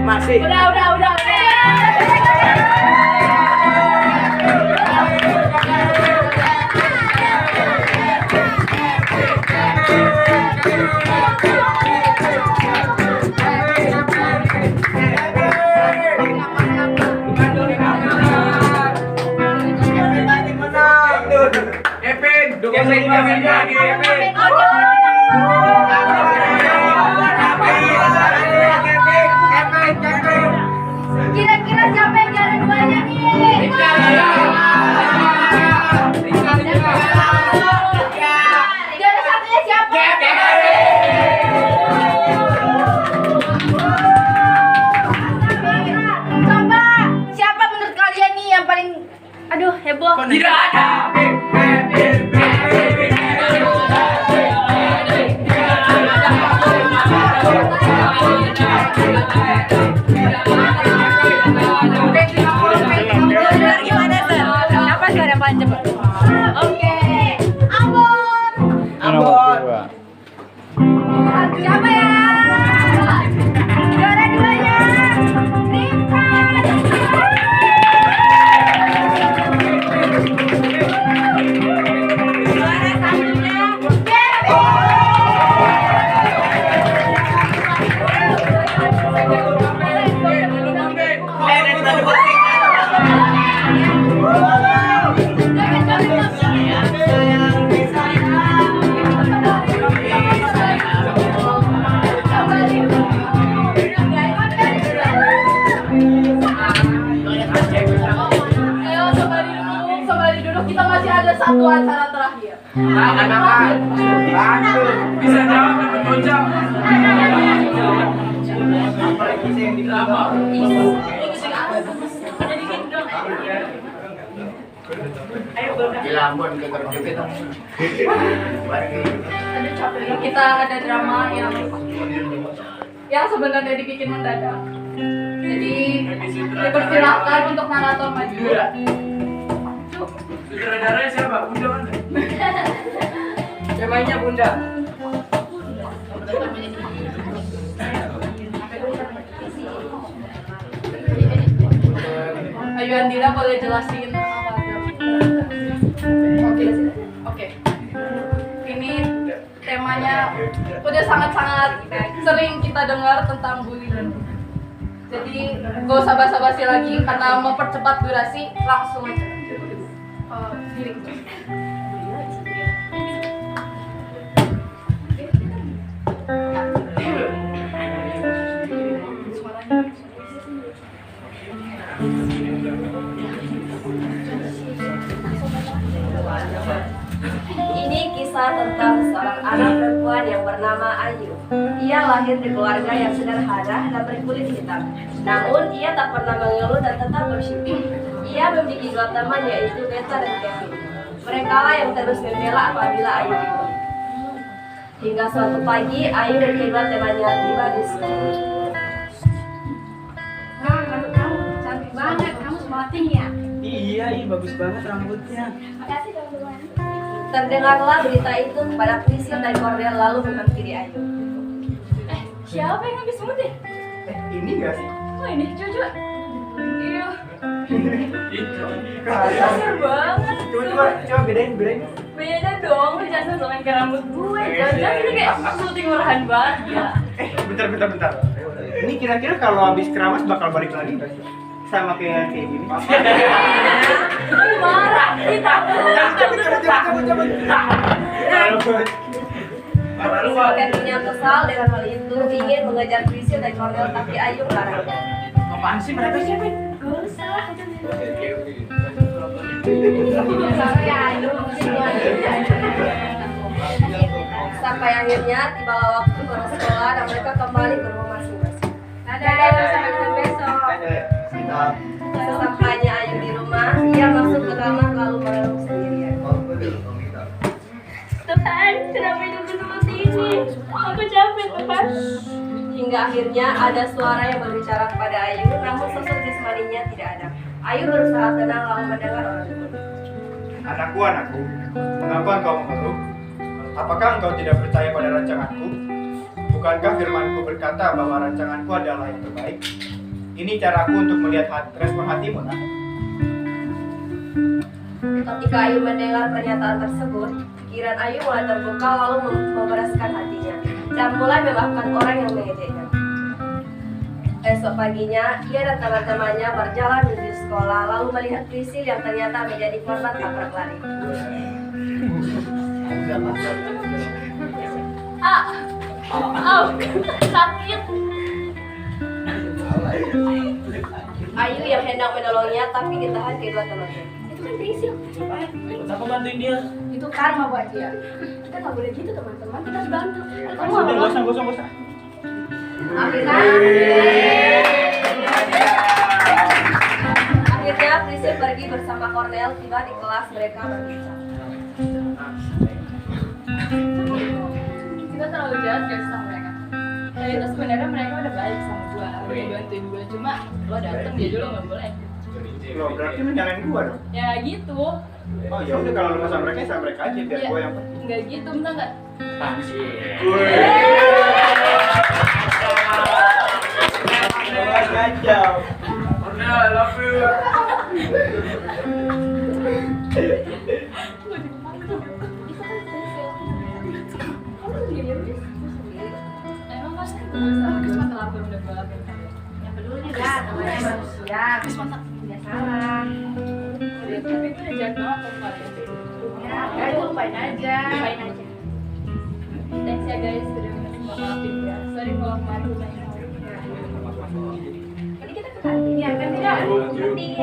Masih. Udah. Kevin, dukung lagi, Kevin. Kevin. Ayo kembali duduk. Kita masih ada satu acara terakhir. Bisa jawab dan bergoncang. Kita ada drama yang sebenarnya dibikin mendadak. Jadi dipersilahkan untuk narator maju. Sutradaranya siapa? Bunda mana? Namanya Bunda. Ayo Andira boleh jelasin apa Oke. Ini temanya udah sangat-sangat sering kita dengar tentang bullying. Jadi gak usah basa-basi lagi karena mempercepat durasi, langsung aja. Diri. Ini kisah tentang seorang anak perempuan yang bernama Ayu. Ia lahir di keluarga yang sederhana dan berkulit hitam. Namun ia tak pernah mengeluh dan tetap bersyukur. Ia memiliki dua teman yaitu Beta dan Kevin. Mereka lah yang terus membela apabila Ayu ikut. Hingga suatu pagi Ayu dan kedua temannya tiba di sekolah. Kamu cantik banget, kamu sekolah tinggi ya? Iya, bagus banget rambutnya. Makasih teman-teman. Terdengarlah berita itu kepada Priscil dan Cornel lalu menghampiri Ayu. Siapa yang habis semut ya? Ini gak sih? Oh ini Cucu. Iya. Itu. Kasar banget. Coba bedain. Beda dong, lu jangan samain ke rambut gue. Jangan ini kayak syuting murahan banget ya. Bentar. Ini kira-kira kalau habis keramas bakal balik lagi nggak sih? Sama kayak gini. Lu marah kita. Kevin yang kesal dengan hal itu ingin mengejar Priscil dan Cornel tapi Ayu melarangnya. Apaan sih mereka siapa? Gak usah. Sampai akhirnya tibalah waktu bersekolah dan mereka kembali ke rumah masing-masing. Sampai besok. Sesampainya Ayu di rumah, ia masuk ke kamar lalu merenung sendirian. Tuhan, kenapa hidup seperti ini? Aku capek, Tuhan. Hingga akhirnya ada suara yang berbicara kepada Ayu, namun sosok jasmaninya tidak ada. Ayu berusaha tenang lalu mendengar orang itu. Anakku, mengapa engkau mengeluh? Apakah engkau tidak percaya pada rancanganku? Bukankah firmanku berkata bahwa rancanganku adalah yang terbaik? Ini caraku untuk melihat respon hatimu, nak. Ketika Ayu mendengar pernyataan tersebut, pikiran Ayu mulai terbuka lalu membereskan hatinya dan mulai memaafkan orang yang mengejeknya. Esok paginya, ia dan teman-temannya berjalan menuju sekolah lalu melihat Priscil yang ternyata menjadi korban tabrak lari. Sakit. Ayu yang hendak menolongnya tapi ditahan kedua temannya. Itu kan Priscil. Aku bantuin dia. Itu karma buat dia. Kita nggak boleh gitu teman-teman. Kita harus bantu. Kamu Sudah, apa? nggak usah. Akhirnya Priscil pergi bersama Cornel. Tiba di kelas mereka berbicara. Kita terlalu jahat guys sama mereka. Dan itu sebenarnya mereka udah baik sama gua, udah bantuin gua, cuma lo dateng dia dulu nggak boleh. Loh, berarti menyalahin gua dong. Ya gitu. Oh ya udah, kalau lu mau sama mereka aja biar Ya, gua yang nggak gitu, bisa nggak? Kacau. Cornel, I love you. Emang kan gue sama dia cuma terlapor udah keluarga kalian. Ya peduli lah, namanya manusia. Tidak salah. Tapi itu udah jahat banget tuh kalian. Ya, itu lupain aja. Lupain aja. Thanks ya guys, sudah maafin ya. Sorry kalau kemarin gue banyak ngomong. Jadi kita ke kantin ya, kan tidak? Kantin.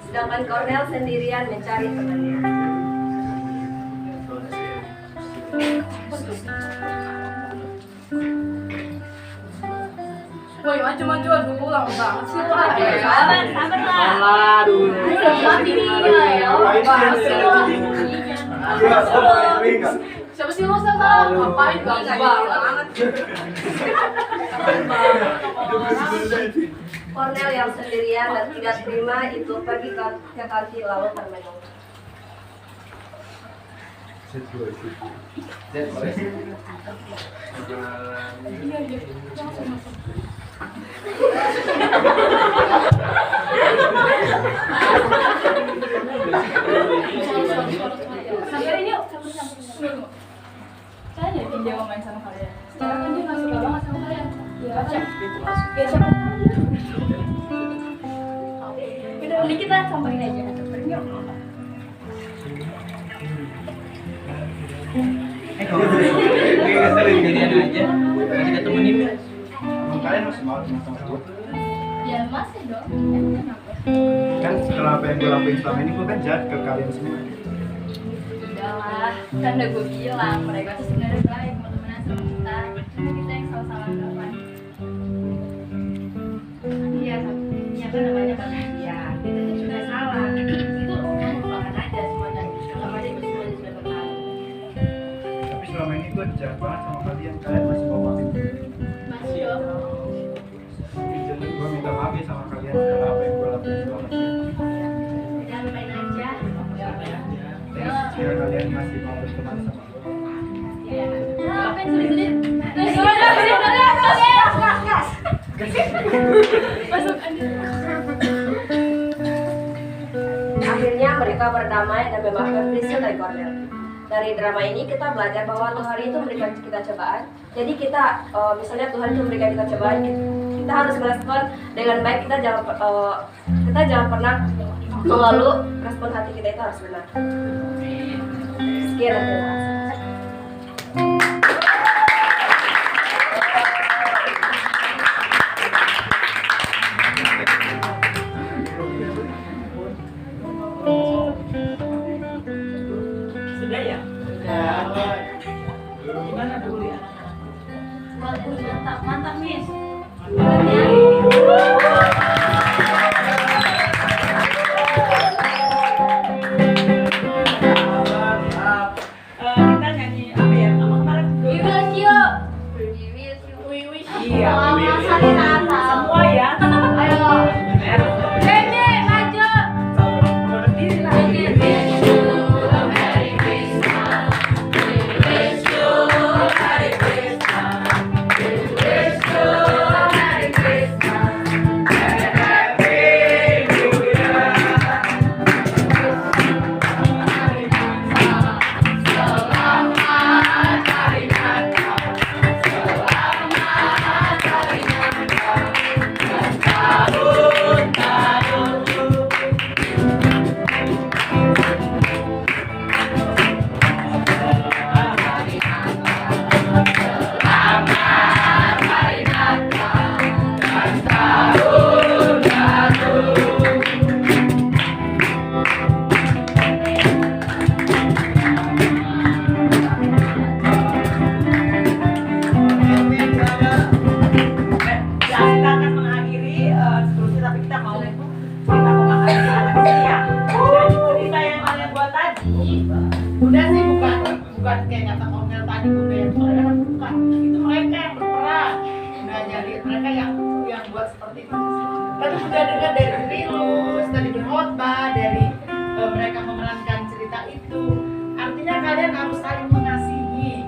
Sedangkan Cornel sendirian mencari temannya. Woi, maju-maju aduh pulang banget sih lo. Sabar lah. Aduh. Udah mati nih ya. Siapa sih lo sana? Ngapain ganggu banget? Cornel yang sendirian dan tidak terima itu pergi ke kantin lalu termenung. Samperin yuk, samperin. Saya yakin dia mau main sama kalian. Sekarang kan dia nggak suka banget sama kalian. Ya, ya siapa tahu dia. Udah, mending kita samperin aja. Samperin yuk. Kalian masih mau sama gue? Ya masih dong. Kan setelah apa yang gue lakuin selama ini, gue kan jahat ke kalian semua. Udahlah, kan udah gue bilang mereka tuh sebenarnya baik, mau temenan sama kita. Kita yang salah-salah kapan? Iya, ya kan namanya manusia. Kita itu sudah salah. Itu melupakan aja semuanya. Sama aja itu semuanya sudah berlalu. Tapi selama ini gue jahat banget sama kalian. Kalian masih mau maafin gue? Masih dong. Gue minta maaf ya sama kalian setelah apa yang gue lakuin selama ini. Udah lupain aja. Kira kalian masih mau berteman sama gue? Iya. Apa yang sedih-sedih? Masuk aja. Akhirnya mereka berdamai dan memaafkan Priscilla dari Cornel. Dari drama ini kita belajar bahwa Tuhan itu memberikan kita cobaan. Jadi kita, misalnya Tuhan itu memberikan kita cobaan, kita harus merespon dengan baik. Kita jangan pernah mengeluh. Respon hati kita itu harus benar. Sekian dan terima kasih. Sudah ya? Gimana dulu ya? Bagus, mantap, mantap, Miss. Kita nyanyi apa ya? Apa kemarin? We will you. We wish you. Selamat hari Natal. Semua ya. Ayo. Dede, maju. Kita akan mengakhiri seterusnya, tapi kita mau mengakhiri anak ya. Dari cerita yang kalian buat tadi, Udah sih bukan kayak kata Cornel tadi udah yang mereka bukan. Itu mereka yang berperan. Udah jadi mereka yang buat seperti itu. Tadi sudah dengar dari Rilus, tadi berkhotbah, dari mereka memerankan cerita itu. Artinya kalian harus saling mengasihi,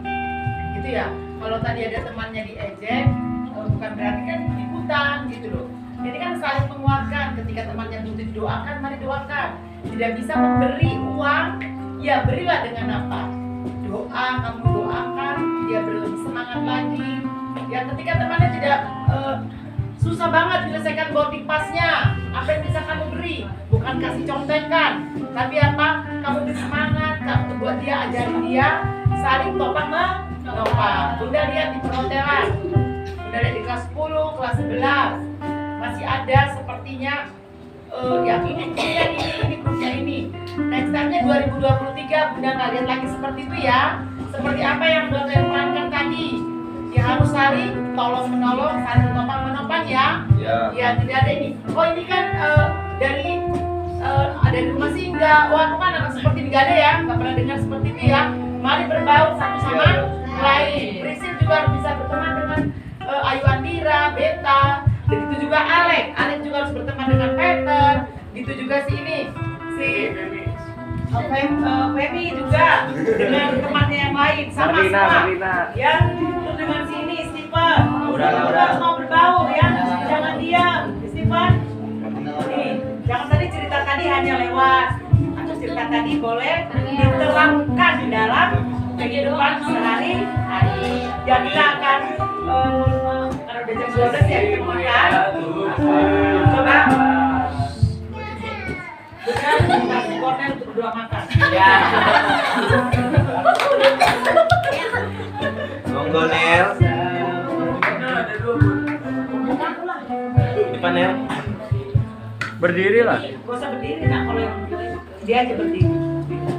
gitu ya. Kalau tadi ada temannya diejek, bukan berarti kan ikutan gitu loh. Jadi kan saling menguatkan. Ketika temannya butuh didoakan, mari doakan. Tidak bisa memberi uang, ya berilah dengan apa? Doa, kamu doakan, dia berlebih semangat lagi. Ya ketika temannya tidak susah banget menyelesaikan boarding passnya, apa yang bisa kamu beri? Bukan kasih contekan, tapi apa? Kamu beri semangat, kamu buat dia, ajarin dia saling topang menopang. Bunda lihat di perhotelan, Bunda lihat di kelas 10, kelas 11 masih ada sepertinya yang ini grupnya ini. Next time-nya 2023 Bunda nggak lihat lagi seperti itu ya. Seperti apa yang Bunda terangkan tadi, ya harus saling tolong menolong, saling topang menopang ya. Ya tidak ada ini. Oh ini kan dari rumah singgah. Wah aku kan anak seperti ini nggak ada ya, nggak pernah dengar seperti itu ya. Mari berbaur satu sama lain. Prinsip juga harus bisa berteman dengan Ayu Andira, Beta. Begitu juga Alek juga harus berteman dengan Peter. Gitu juga si Femi juga dengan temannya yang lain sama-sama. Ya, terus dengan si ini Stephen. Udah harus mau berbaur ya, jangan diam, Stephen. Nih, jangan tadi cerita tadi hanya lewat atau cerita tadi boleh diterangkan di dalam kehidupan sehari-hari. Ya kita akan kalau udah jam 12 ya kita makan. Coba. Benar, kita Cornel untuk berdua makan. Ya. Monggo Nel. Ada 2 Di panel. Berdiri lah. Gak usah berdiri nak, kalau yang dia aja berdiri.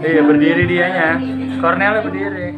Iya berdiri dianya. Cornelnya berdiri.